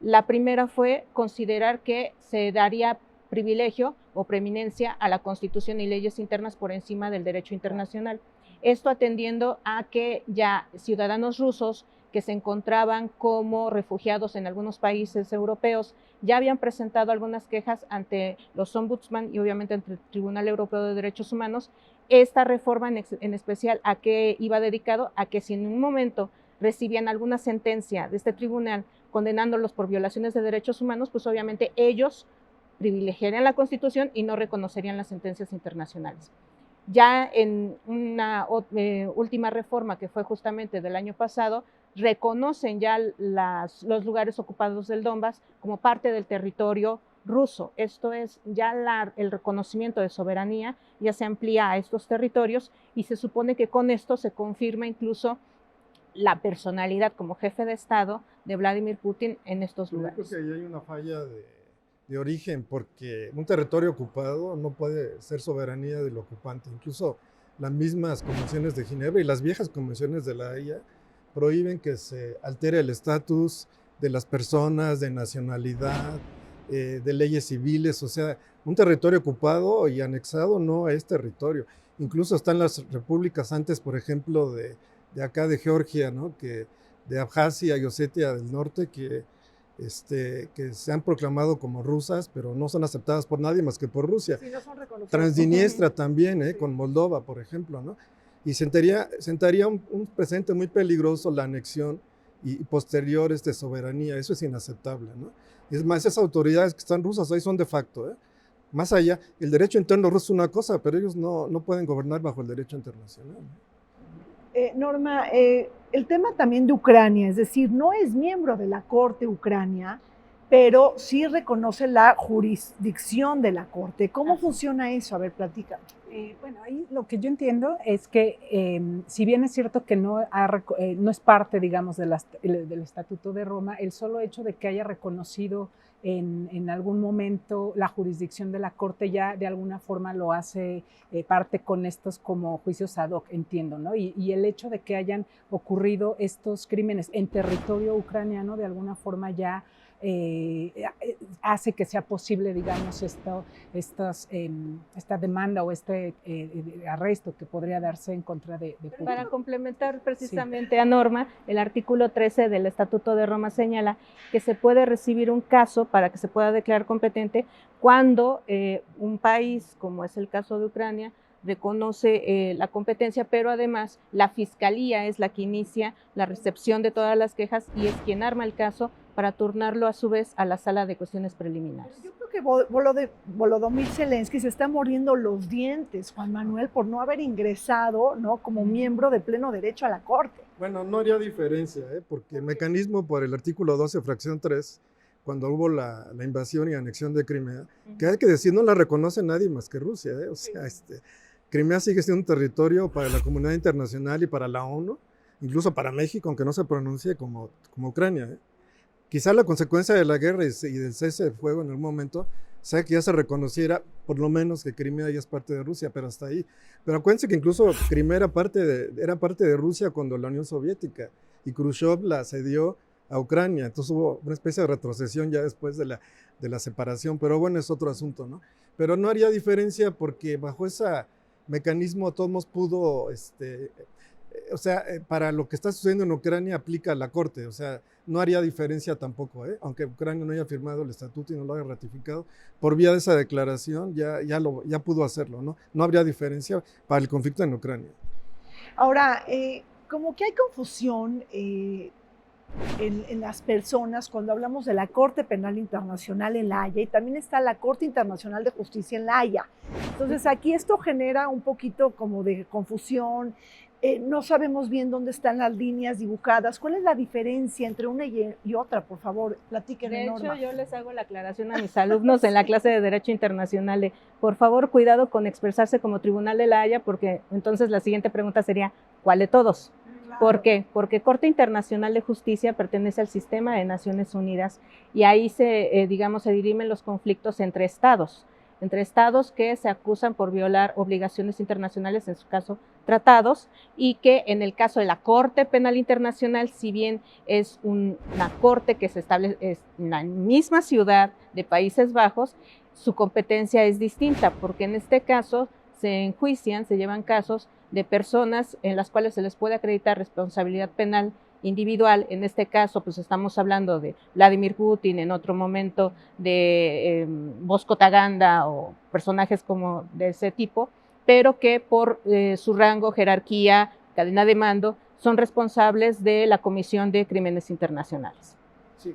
La primera fue considerar que se daría privilegio o preeminencia a la Constitución y leyes internas por encima del derecho internacional. Esto atendiendo a que ya ciudadanos rusos que se encontraban como refugiados en algunos países europeos ya habían presentado algunas quejas ante los ombudsman y obviamente ante el Tribunal Europeo de Derechos Humanos. Esta reforma en especial, ¿a qué iba dedicado? A que si en un momento recibían alguna sentencia de este tribunal condenándolos por violaciones de derechos humanos, pues obviamente ellos privilegiarían la Constitución y no reconocerían las sentencias internacionales. Ya en una última reforma que fue justamente del año pasado, reconocen ya los lugares ocupados del Donbass como parte del territorio ruso. Esto es, ya el reconocimiento de soberanía ya se amplía a estos territorios y se supone que con esto se confirma incluso la personalidad como jefe de Estado de Vladimir Putin en estos lugares. Yo creo que ahí hay una falla de origen, porque un territorio ocupado no puede ser soberanía del ocupante. Incluso las mismas convenciones de Ginebra y las viejas convenciones de la Haya prohíben que se altere el estatus de las personas, de nacionalidad, de leyes civiles. O sea, un territorio ocupado y anexado no es territorio. Incluso están las repúblicas antes, por ejemplo, de acá de Georgia, ¿no? De Abjasia y Osetia del Norte, que que se han proclamado como rusas, pero no son aceptadas por nadie más que por Rusia. Sí, no son reconocidos. Transnistria también, Sí. con Moldova, por ejemplo, ¿no? Y sentaría un precedente muy peligroso la anexión y posterior soberanía. Eso es inaceptable, ¿no? Es más, esas autoridades que están rusas ahí son de facto, ¿eh? Más allá, el derecho interno ruso es una cosa, pero ellos no pueden gobernar bajo el derecho internacional. Norma, el tema también de Ucrania, es decir, no es miembro de la Corte Ucrania, pero sí reconoce la jurisdicción de la Corte. ¿Cómo funciona eso? A ver, platícame. Bueno, ahí lo que yo entiendo es que si bien es cierto que no es parte, digamos, del Estatuto de Roma, el solo hecho de que haya reconocido en algún momento la jurisdicción de la Corte ya de alguna forma lo hace parte con estos como juicios ad hoc, entiendo, ¿no? Y el hecho de que hayan ocurrido estos crímenes en territorio ucraniano de alguna forma ya hace que sea posible, digamos, esta demanda o arresto que podría darse en contra de Putin. Para complementar precisamente a Norma, el artículo 13 del Estatuto de Roma señala que se puede recibir un caso para que se pueda declarar competente cuando un país, como es el caso de Ucrania, reconoce la competencia, pero además la Fiscalía es la que inicia la recepción de todas las quejas y es quien arma el caso para turnarlo a su vez a la sala de cuestiones preliminares. Yo creo que Volodymyr Zelensky se está muriendo los dientes, Juan Manuel, por no haber ingresado, ¿no?, como miembro de pleno derecho a la Corte. Bueno, no haría diferencia, porque el mecanismo por el artículo 12, fracción 3, cuando hubo la invasión y anexión de Crimea, que hay que decir, no la reconoce nadie más que Rusia, o sea, Crimea sigue siendo un territorio para la comunidad internacional y para la ONU, incluso para México, aunque no se pronuncie como Ucrania, Quizá la consecuencia de la guerra y del cese de fuego en algún momento sea que ya se reconociera por lo menos que Crimea ya es parte de Rusia, pero hasta ahí. Pero acuérdense que incluso Crimea era parte de Rusia cuando la Unión Soviética y Khrushchev la cedió a Ucrania, entonces hubo una especie de retrocesión ya después de la separación, pero bueno, es otro asunto, ¿no? Pero no haría diferencia porque bajo ese mecanismo todos modos pudo, para lo que está sucediendo en Ucrania aplica la Corte, o sea, no haría diferencia tampoco, aunque Ucrania no haya firmado el estatuto y no lo haya ratificado, por vía de esa declaración ya pudo hacerlo, ¿no? No habría diferencia para el conflicto en Ucrania. Ahora, como que hay confusión en las personas cuando hablamos de la Corte Penal Internacional en La Haya y también está la Corte Internacional de Justicia en La Haya. Entonces aquí esto genera un poquito como de confusión, no sabemos bien dónde están las líneas dibujadas. ¿Cuál es la diferencia entre una y otra? Por favor, platíquenme, Norma. De hecho, yo les hago la aclaración a mis alumnos en la clase de Derecho Internacional de, por favor, cuidado con expresarse como Tribunal de La Haya, porque entonces la siguiente pregunta sería, ¿cuál de todos? ¿Por qué? Porque Corte Internacional de Justicia pertenece al sistema de Naciones Unidas y ahí se dirimen los conflictos entre estados que se acusan por violar obligaciones internacionales, en su caso tratados, y que en el caso de la Corte Penal Internacional, si bien es una corte que se establece en la misma ciudad de Países Bajos, su competencia es distinta, porque en este caso se llevan casos de personas en las cuales se les puede acreditar responsabilidad penal individual. En este caso, pues estamos hablando de Vladimir Putin, en otro momento de Bosco Taganda o personajes como de ese tipo, pero que por su rango, jerarquía, cadena de mando, son responsables de la Comisión de Crímenes Internacionales. Sí,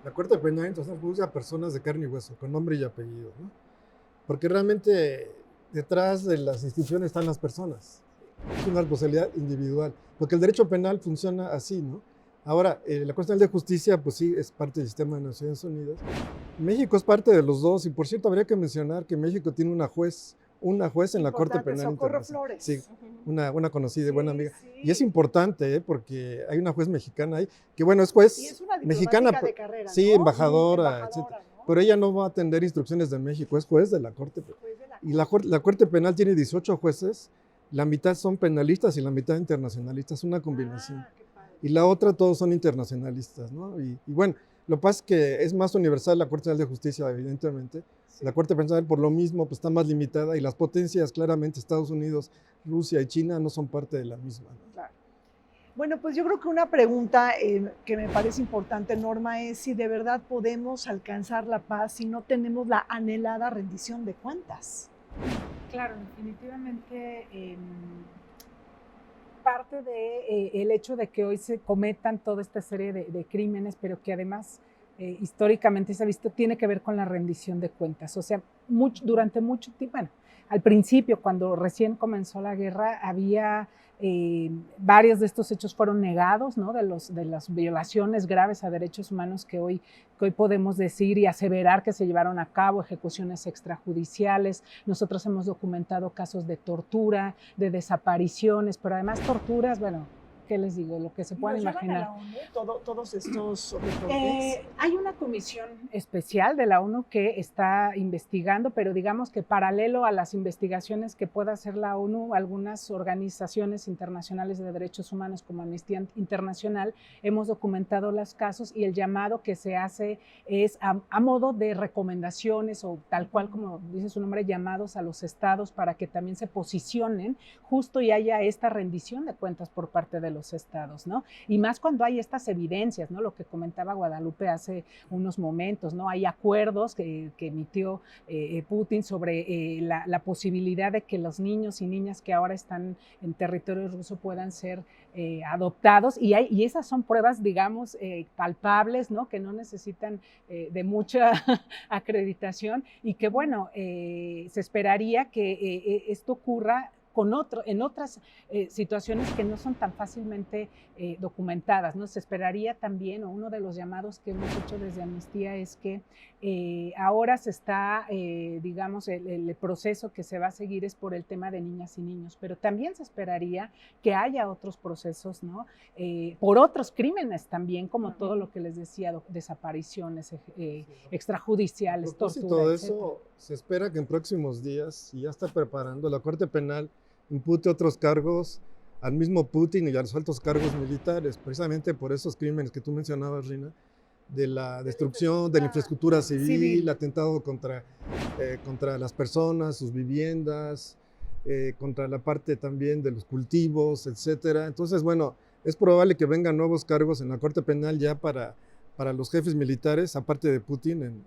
la Corte Penal Internacional juzga a personas de carne y hueso, con nombre y apellido, ¿no? Porque realmente detrás de las instituciones están las personas. Es una responsabilidad individual, porque el derecho penal funciona así, ¿no? Ahora, la Corte Nacional de Justicia, pues sí, es parte del sistema de Naciones Unidas. México es parte de los dos, y por cierto, habría que mencionar que México tiene una juez en la Corte Penal Socorro Internacional. Flores. Sí, una conocida y buena amiga. Sí. Y es importante, porque hay una juez mexicana ahí, que bueno, es juez Y es una mexicana, de carrera, sí, ¿no? embajadora, etc. ¿no? Pero ella no va a atender instrucciones de México, es juez de la Corte. Y la Corte Penal tiene 18 jueces, la mitad son penalistas y la mitad internacionalistas, una combinación. Y la otra, todos son internacionalistas, ¿no? Y bueno, lo que pasa es que es más universal la Corte Nacional de Justicia, evidentemente. Sí. La Corte Penal, por lo mismo, pues está más limitada y las potencias, claramente, Estados Unidos, Rusia y China, no son parte de la misma, ¿no? Claro. Bueno, pues yo creo que una pregunta que me parece importante, Norma, es si de verdad podemos alcanzar la paz si no tenemos la anhelada rendición de cuentas. Claro, definitivamente parte de el hecho de que hoy se cometan toda esta serie de crímenes, pero que además históricamente se ha visto, tiene que ver con la rendición de cuentas. O sea, durante mucho tiempo, bueno, al principio, cuando recién comenzó la guerra, había varios de estos hechos fueron negados, ¿no? De las violaciones graves a derechos humanos que hoy podemos decir y aseverar que se llevaron a cabo, ejecuciones extrajudiciales. Nosotros hemos documentado casos de tortura, de desapariciones, pero además torturas, bueno, ¿qué les digo? Lo que se puedan imaginar. Todos estos reportes. Hay una comisión especial de la ONU que está investigando, pero digamos que paralelo a las investigaciones que pueda hacer la ONU, algunas organizaciones internacionales de derechos humanos como Amnistía Internacional hemos documentado los casos y el llamado que se hace es a modo de recomendaciones o tal cual como dice su nombre, llamados a los estados para que también se posicionen justo y haya esta rendición de cuentas por parte de los estados, ¿no? Y más cuando hay estas evidencias, ¿no? Lo que comentaba Guadalupe hace unos momentos, ¿no? Hay acuerdos que emitió Putin sobre la posibilidad de que los niños y niñas que ahora están en territorio ruso puedan ser adoptados y esas son pruebas, digamos, palpables, ¿no? Que no necesitan de mucha acreditación y que, bueno, se esperaría que esto ocurra en otras situaciones que no son tan fácilmente documentadas, ¿no? Se esperaría también, o uno de los llamados que hemos hecho desde Amnistía es que ahora se está, digamos, el proceso que se va a seguir es por el tema de niñas y niños, pero también se esperaría que haya otros procesos, ¿no? Por otros crímenes también, como todo lo que les decía, desapariciones extrajudiciales, tortura, todo etcétera. eso, se espera que en próximos días, y ya está preparando, la Corte Penal impute otros cargos al mismo Putin y a los altos cargos militares, precisamente por esos crímenes que tú mencionabas, Rina, de la destrucción de la infraestructura civil, atentado contra las personas, sus viviendas, contra la parte también de los cultivos, etcétera. Entonces, bueno, es probable que vengan nuevos cargos en la Corte Penal ya para los jefes militares, aparte de Putin,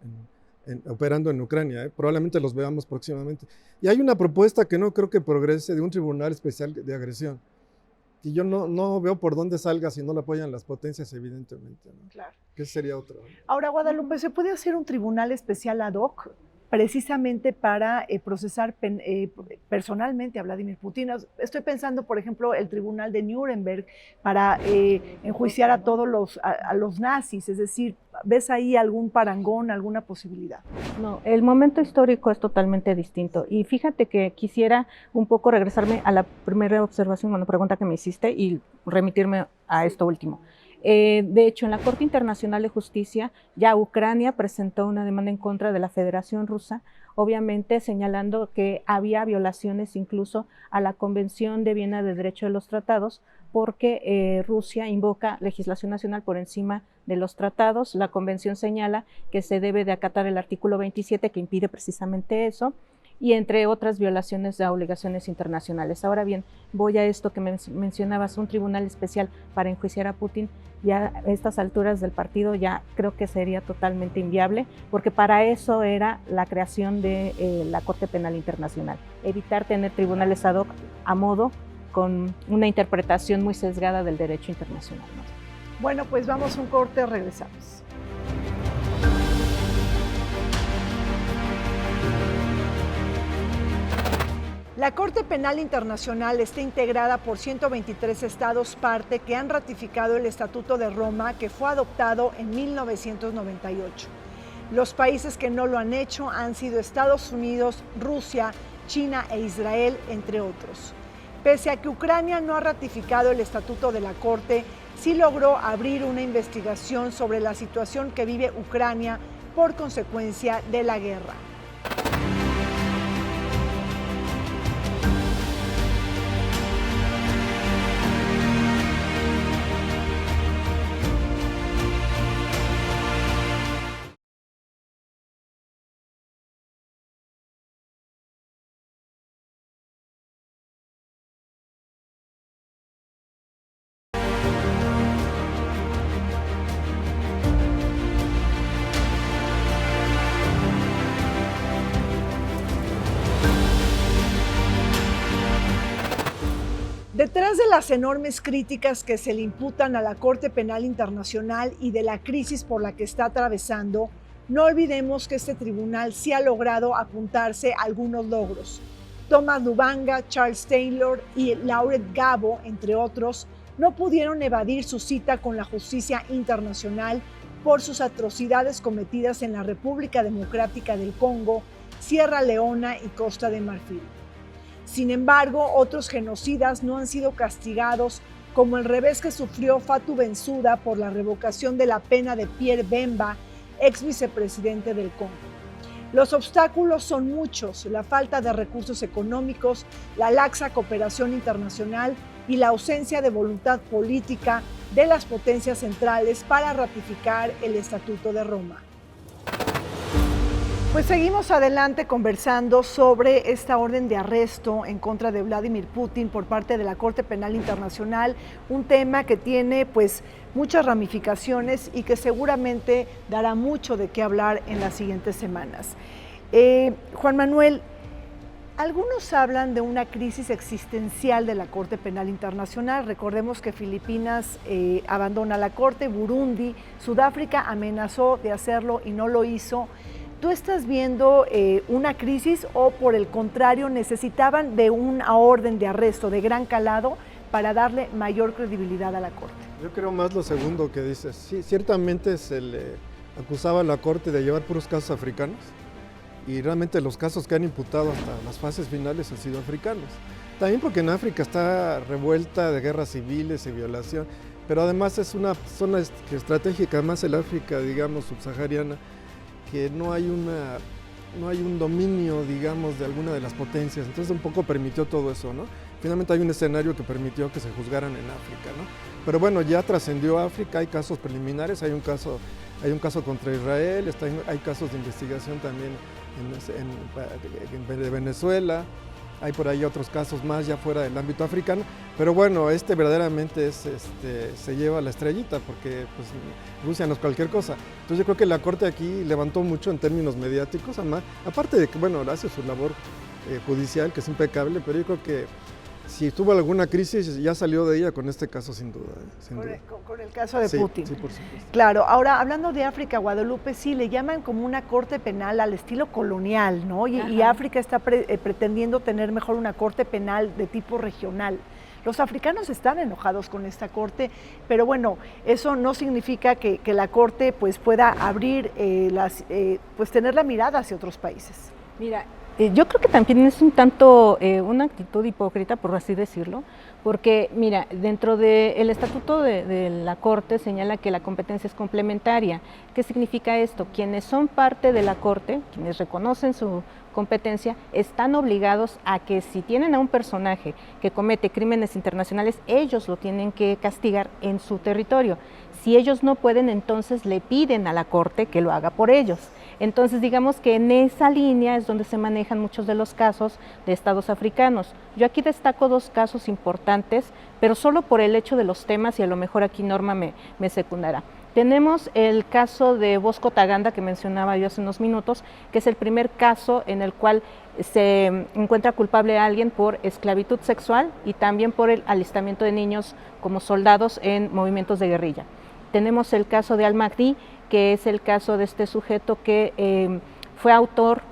operando en Ucrania. Probablemente los veamos próximamente. Y hay una propuesta que no creo que progrese de un tribunal especial de agresión, que yo no veo por dónde salga si no la apoyan las potencias, evidentemente, ¿no? Claro. Que sería otro. Ahora, Guadalupe, ¿se puede hacer un tribunal especial ad hoc precisamente para procesar personalmente a Vladimir Putin? Estoy pensando, por ejemplo, el tribunal de Nuremberg para enjuiciar a todos a los nazis, es decir, ¿ves ahí algún parangón, alguna posibilidad? No, el momento histórico es totalmente distinto. Y fíjate que quisiera un poco regresarme a la primera observación, una pregunta que me hiciste y remitirme a esto último. De hecho, en la Corte Internacional de Justicia, ya Ucrania presentó una demanda en contra de la Federación Rusa, obviamente señalando que había violaciones incluso a la Convención de Viena de Derecho de los Tratados, porque Rusia invoca legislación nacional por encima de los tratados. La convención señala que se debe de acatar el artículo 27 que impide precisamente eso, y entre otras violaciones de obligaciones internacionales. Ahora bien, voy a esto que mencionabas, un tribunal especial para enjuiciar a Putin. Ya a estas alturas del partido ya creo que sería totalmente inviable, porque para eso era la creación de la Corte Penal Internacional, evitar tener tribunales ad hoc a modo con una interpretación muy sesgada del derecho internacional, ¿no? Bueno, pues vamos a un corte, regresamos. La Corte Penal Internacional está integrada por 123 estados parte que han ratificado el Estatuto de Roma, que fue adoptado en 1998. Los países que no lo han hecho han sido Estados Unidos, Rusia, China e Israel, entre otros. Pese a que Ucrania no ha ratificado el Estatuto de la Corte, sí logró abrir una investigación sobre la situación que vive Ucrania por consecuencia de la guerra. Detrás de las enormes críticas que se le imputan a la Corte Penal Internacional y de la crisis por la que está atravesando, no olvidemos que este tribunal sí ha logrado apuntarse a algunos logros. Thomas Lubanga, Charles Taylor y Laurent Gbagbo, entre otros, no pudieron evadir su cita con la justicia internacional por sus atrocidades cometidas en la República Democrática del Congo, Sierra Leona y Costa de Marfil. Sin embargo, otros genocidas no han sido castigados, como el revés que sufrió Fatou Bensouda por la revocación de la pena de Pierre Bemba, ex vicepresidente del Congo. Los obstáculos son muchos: la falta de recursos económicos, la laxa cooperación internacional y la ausencia de voluntad política de las potencias centrales para ratificar el Estatuto de Roma. Pues seguimos adelante conversando sobre esta orden de arresto en contra de Vladimir Putin por parte de la Corte Penal Internacional, un tema que tiene pues muchas ramificaciones y que seguramente dará mucho de qué hablar en las siguientes semanas. Juan Manuel, algunos hablan de una crisis existencial de la Corte Penal Internacional. Recordemos que Filipinas abandona la Corte, Burundi, Sudáfrica amenazó de hacerlo y no lo hizo. ¿Tú estás viendo una crisis o por el contrario necesitaban de una orden de arresto de gran calado para darle mayor credibilidad a la Corte? Yo creo más lo segundo que dices. Sí, ciertamente se le acusaba a la Corte de llevar puros casos africanos y realmente los casos que han imputado hasta las fases finales han sido africanos. También porque en África está revuelta de guerras civiles y violación, pero además es una zona estratégica, más el África, digamos, subsahariana, que no hay un dominio, digamos, de alguna de las potencias, entonces un poco permitió todo eso, ¿no? Finalmente hay un escenario que permitió que se juzgaran en África, ¿no? Pero bueno, ya trascendió África, hay casos preliminares, hay un caso contra Israel, hay casos de investigación también de Venezuela, hay por ahí otros casos más ya fuera del ámbito africano, pero bueno, verdaderamente se lleva la estrellita porque pues, Rusia no es cualquier cosa. Entonces yo creo que la Corte aquí levantó mucho en términos mediáticos, además, aparte de que, bueno, hace su labor judicial, que es impecable, pero yo creo que si tuvo alguna crisis ya salió de ella con este caso sin duda. Con el caso de Putin. Sí, por supuesto. Claro, ahora hablando de África, Guadalupe, sí, le llaman como una corte penal al estilo colonial, ¿no? Y África está pretendiendo tener mejor una corte penal de tipo regional. Los africanos están enojados con esta corte, pero bueno, eso no significa que la corte pues pueda abrir, pues tener la mirada hacia otros países. Mira, yo creo que también es un tanto una actitud hipócrita, por así decirlo, porque mira, dentro del estatuto de la Corte señala que la competencia es complementaria. ¿Qué significa esto? Quienes son parte de la Corte, quienes reconocen su competencia, están obligados a que si tienen a un personaje que comete crímenes internacionales, ellos lo tienen que castigar en su territorio. Si ellos no pueden, entonces le piden a la Corte que lo haga por ellos. Entonces, digamos que en esa línea es donde se manejan muchos de los casos de estados africanos. Yo aquí destaco dos casos importantes, pero solo por el hecho de los temas, y a lo mejor aquí Norma me secundará. Tenemos el caso de Bosco Ntaganda, que mencionaba yo hace unos minutos, que es el primer caso en el cual se encuentra culpable a alguien por esclavitud sexual y también por el alistamiento de niños como soldados en movimientos de guerrilla. Tenemos el caso de Al-Mahdi, que es el caso de este sujeto que fue autor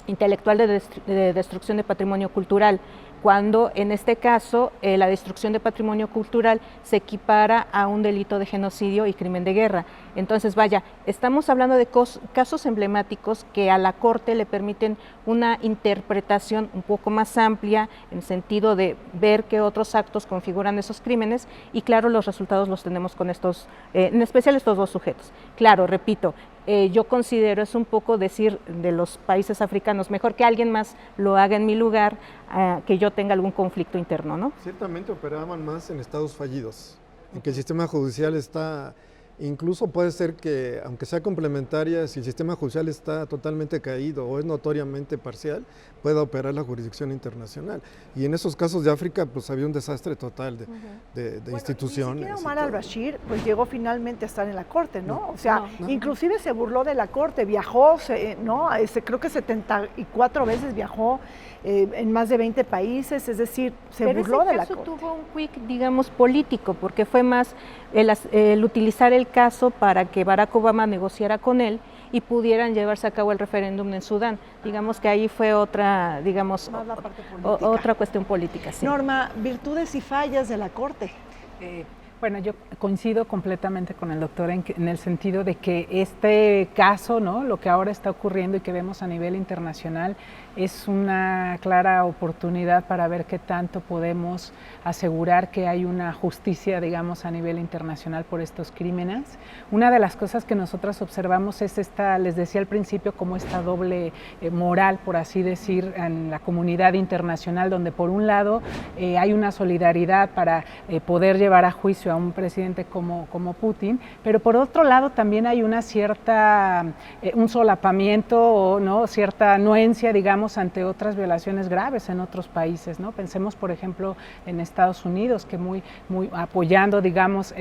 intelectual de destrucción de patrimonio cultural, cuando en este caso la destrucción de patrimonio cultural se equipara a un delito de genocidio y crimen de guerra. Entonces, vaya, estamos hablando de casos emblemáticos que a la Corte le permiten una interpretación un poco más amplia en sentido de ver qué otros actos configuran esos crímenes y claro, los resultados los tenemos con estos, en especial estos dos sujetos. Claro, repito, yo considero es un poco decir de los países africanos, mejor que alguien más lo haga en mi lugar, que yo tenga algún conflicto interno, ¿no? Ciertamente operaban más en estados fallidos, en que el sistema judicial está Incluso puede ser que, aunque sea complementaria, si el sistema judicial está totalmente caído o es notoriamente parcial, pueda operar la jurisdicción internacional. Y en esos casos de África, pues había un desastre total de Bueno, instituciones. Ni siquiera y Omar todo. al-Bashir pues llegó finalmente a estar en la corte, ¿no? O sea, no. inclusive se burló de la corte, viajó, ¿no? Creo que 74 veces viajó en más de 20 países, es decir, se Pero burló ese de la caso corte. tuvo un quick, digamos, político, porque fue más el utilizar el caso para que Barack Obama negociara con él y pudieran llevarse a cabo el referéndum en Sudán. Digamos que ahí fue otra, digamos, Más la parte política. otra cuestión política. Sí. Norma, virtudes y fallas de la corte. Bueno, yo coincido completamente con el doctor en el sentido de que este caso, ¿no? Lo que ahora está ocurriendo y que vemos a nivel internacional es una clara oportunidad para ver qué tanto podemos asegurar que hay una justicia, digamos, a nivel internacional por estos crímenes. Una de las cosas que nosotras observamos es esta, les decía al principio, como esta doble moral, por así decir, en la comunidad internacional, donde por un lado hay una solidaridad para poder llevar a juicio a un presidente como Putin, pero por otro lado también hay una cierta, un solapamiento o ¿no? cierta anuencia, digamos, ante otras violaciones graves en otros países, ¿no? Pensemos, por ejemplo, en Estados Unidos, que muy apoyando, digamos,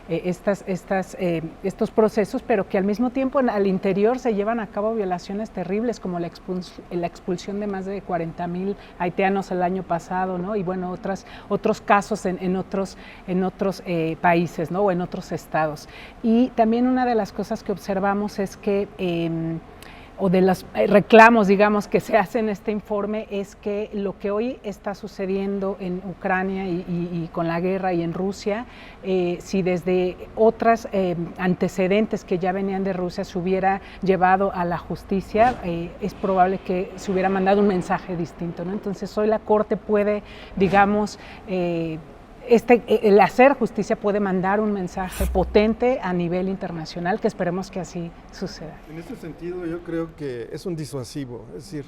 estos procesos, pero que al mismo tiempo al interior se llevan a cabo violaciones terribles, como la expulsión de más de 40,000 haitianos el año pasado, ¿no? Y bueno, otros casos en otros países, ¿no? O en otros estados. Y también una de las cosas que observamos es que o de los reclamos, digamos, que se hacen en este informe es que lo que hoy está sucediendo en Ucrania y con la guerra y en Rusia, si desde otras antecedentes que ya venían de Rusia se hubiera llevado a la justicia, es probable que se hubiera mandado un mensaje distinto, ¿no? Entonces hoy la Corte puede, digamos, el hacer justicia puede mandar un mensaje potente a nivel internacional, que esperemos que así suceda. En este sentido yo creo que es un disuasivo, es decir,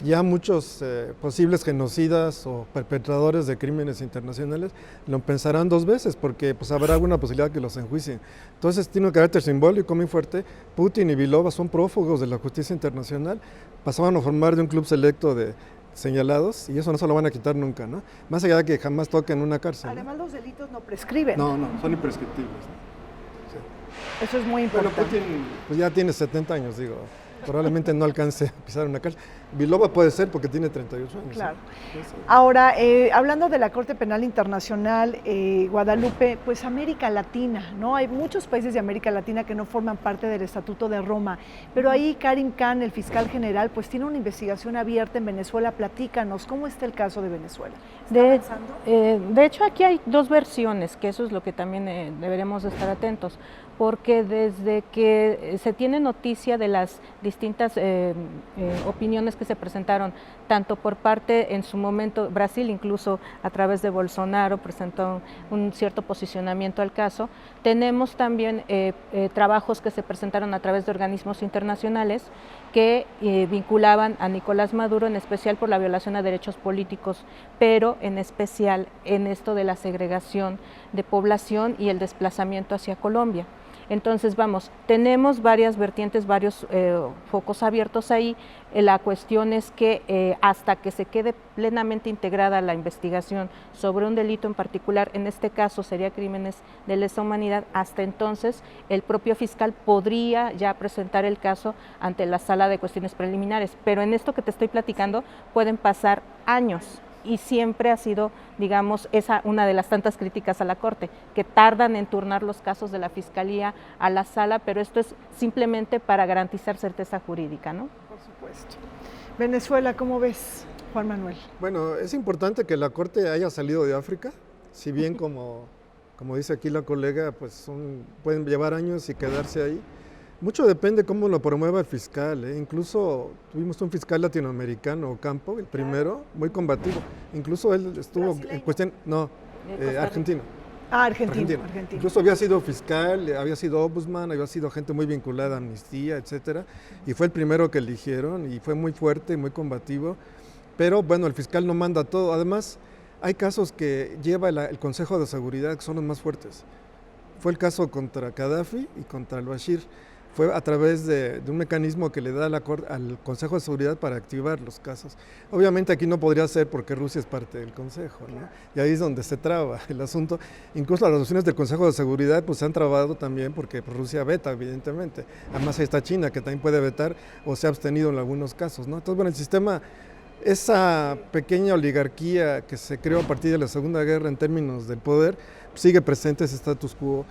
ya muchos posibles genocidas o perpetradores de crímenes internacionales lo pensarán dos veces porque pues, habrá alguna posibilidad que los enjuicien. Entonces tiene un carácter simbólico muy fuerte. Putin y Vilova son prófugos de la justicia internacional, pasaban a formar de un club selecto de señalados y eso no se lo van a quitar nunca, ¿no? Más allá de que jamás toquen una cárcel. Además, los delitos no prescriben. No, son imprescriptibles. Sí. Eso es muy importante. Bueno, Putin pues ya tiene 70 años, digo, probablemente no alcance a pisar una cárcel. Vilova puede ser porque tiene 38 años. Claro. ¿Sí? Ahora, hablando de la Corte Penal Internacional, Guadalupe, pues América Latina, ¿no? Hay muchos países de América Latina que no forman parte del Estatuto de Roma, pero ahí Karim Khan, el fiscal general, pues tiene una investigación abierta en Venezuela. Platícanos, ¿cómo está el caso de Venezuela? De hecho, aquí hay dos versiones, que eso es lo que también deberíamos estar atentos, porque desde que se tiene noticia de las distintas opiniones que se presentaron, tanto por parte, en su momento, Brasil incluso a través de Bolsonaro presentó un cierto posicionamiento al caso, tenemos también trabajos que se presentaron a través de organismos internacionales que vinculaban a Nicolás Maduro, en especial por la violación a derechos políticos, pero en especial en esto de la segregación de población y el desplazamiento hacia Colombia. Entonces, vamos, tenemos varias vertientes, varios focos abiertos ahí. La cuestión es que hasta que se quede plenamente integrada la investigación sobre un delito en particular, en este caso sería crímenes de lesa humanidad, hasta entonces el propio fiscal podría ya presentar el caso ante la sala de cuestiones preliminares. Pero en esto que te estoy platicando pueden pasar años. Y siempre ha sido, digamos, esa una de las tantas críticas a la Corte, que tardan en turnar los casos de la Fiscalía a la sala, pero esto es simplemente para garantizar certeza jurídica, ¿no? Por supuesto. Venezuela, ¿cómo ves, Juan Manuel? Bueno, es importante que la Corte haya salido de África, si bien como dice aquí la colega, pues pueden llevar años y quedarse ahí. Mucho depende cómo lo promueva el fiscal, ¿eh? Incluso tuvimos un fiscal latinoamericano, Ocampo, el primero, muy combativo. Incluso él estuvo en cuestión, argentino. Argentino. Incluso había sido fiscal, había sido ombudsman, había sido gente muy vinculada a Amnistía, etcétera, y fue el primero que eligieron y fue muy fuerte, muy combativo. Pero bueno, el fiscal no manda todo. Además, hay casos que lleva el Consejo de Seguridad que son los más fuertes. fue el caso contra Gaddafi y contra al-Bashir. Fue a través de un mecanismo que le da al Consejo de Seguridad para activar los casos. Obviamente aquí no podría ser porque Rusia es parte del Consejo, ¿no? Y ahí es donde se traba el asunto. Incluso las resoluciones del Consejo de Seguridad pues, se han trabado también porque pues, Rusia veta, evidentemente. Además ahí está China, que también puede vetar o se ha abstenido en algunos casos, ¿no? Entonces, bueno, el sistema, esa pequeña oligarquía que se creó a partir de la Segunda Guerra en términos del poder, sigue presente ese status quo.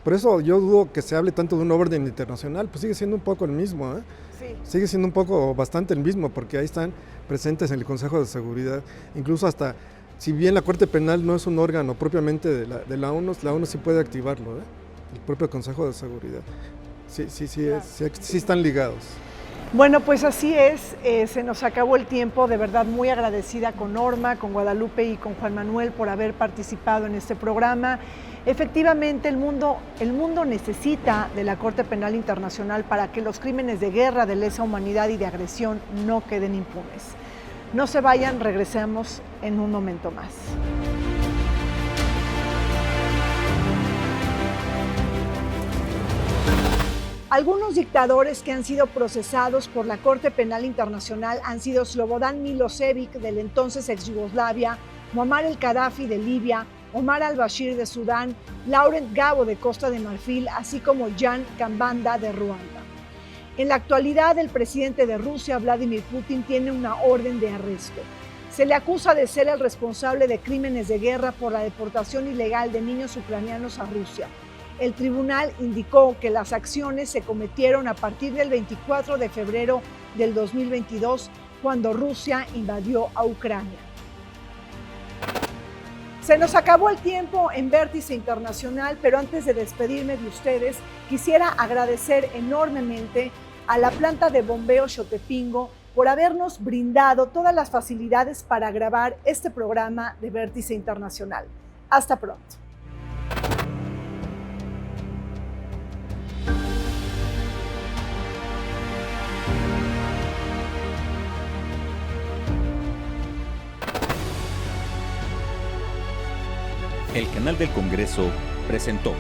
Por eso yo dudo que se hable tanto de un orden internacional, pues sigue siendo un poco el mismo, ¿eh? Sí. Sigue siendo un poco bastante el mismo, porque ahí están presentes en el Consejo de Seguridad, incluso hasta, si bien la Corte Penal no es un órgano propiamente de la ONU sí puede activarlo, ¿eh? El propio Consejo de Seguridad. Sí están ligados. Bueno, pues así es, se nos acabó el tiempo, de verdad muy agradecida con Norma, con Guadalupe y con Juan Manuel por haber participado en este programa. Efectivamente, el mundo necesita de la Corte Penal Internacional para que los crímenes de guerra, de lesa humanidad y de agresión no queden impunes. No se vayan, regresemos en un momento más. Algunos dictadores que han sido procesados por la Corte Penal Internacional han sido Slobodan Milosevic, del entonces ex Yugoslavia, Muammar el-Gaddafi de Libia, Omar al-Bashir de Sudán, Laurent Gbagbo de Costa de Marfil, así como Jan Kambanda de Ruanda. En la actualidad, el presidente de Rusia, Vladimir Putin, tiene una orden de arresto. Se le acusa de ser el responsable de crímenes de guerra por la deportación ilegal de niños ucranianos a Rusia. El tribunal indicó que las acciones se cometieron a partir del 24 de febrero del 2022, cuando Rusia invadió a Ucrania. Se nos acabó el tiempo en Vértice Internacional, pero antes de despedirme de ustedes, quisiera agradecer enormemente a la planta de bombeo Xotepingo por habernos brindado todas las facilidades para grabar este programa de Vértice Internacional. Hasta pronto. El canal del Congreso presentó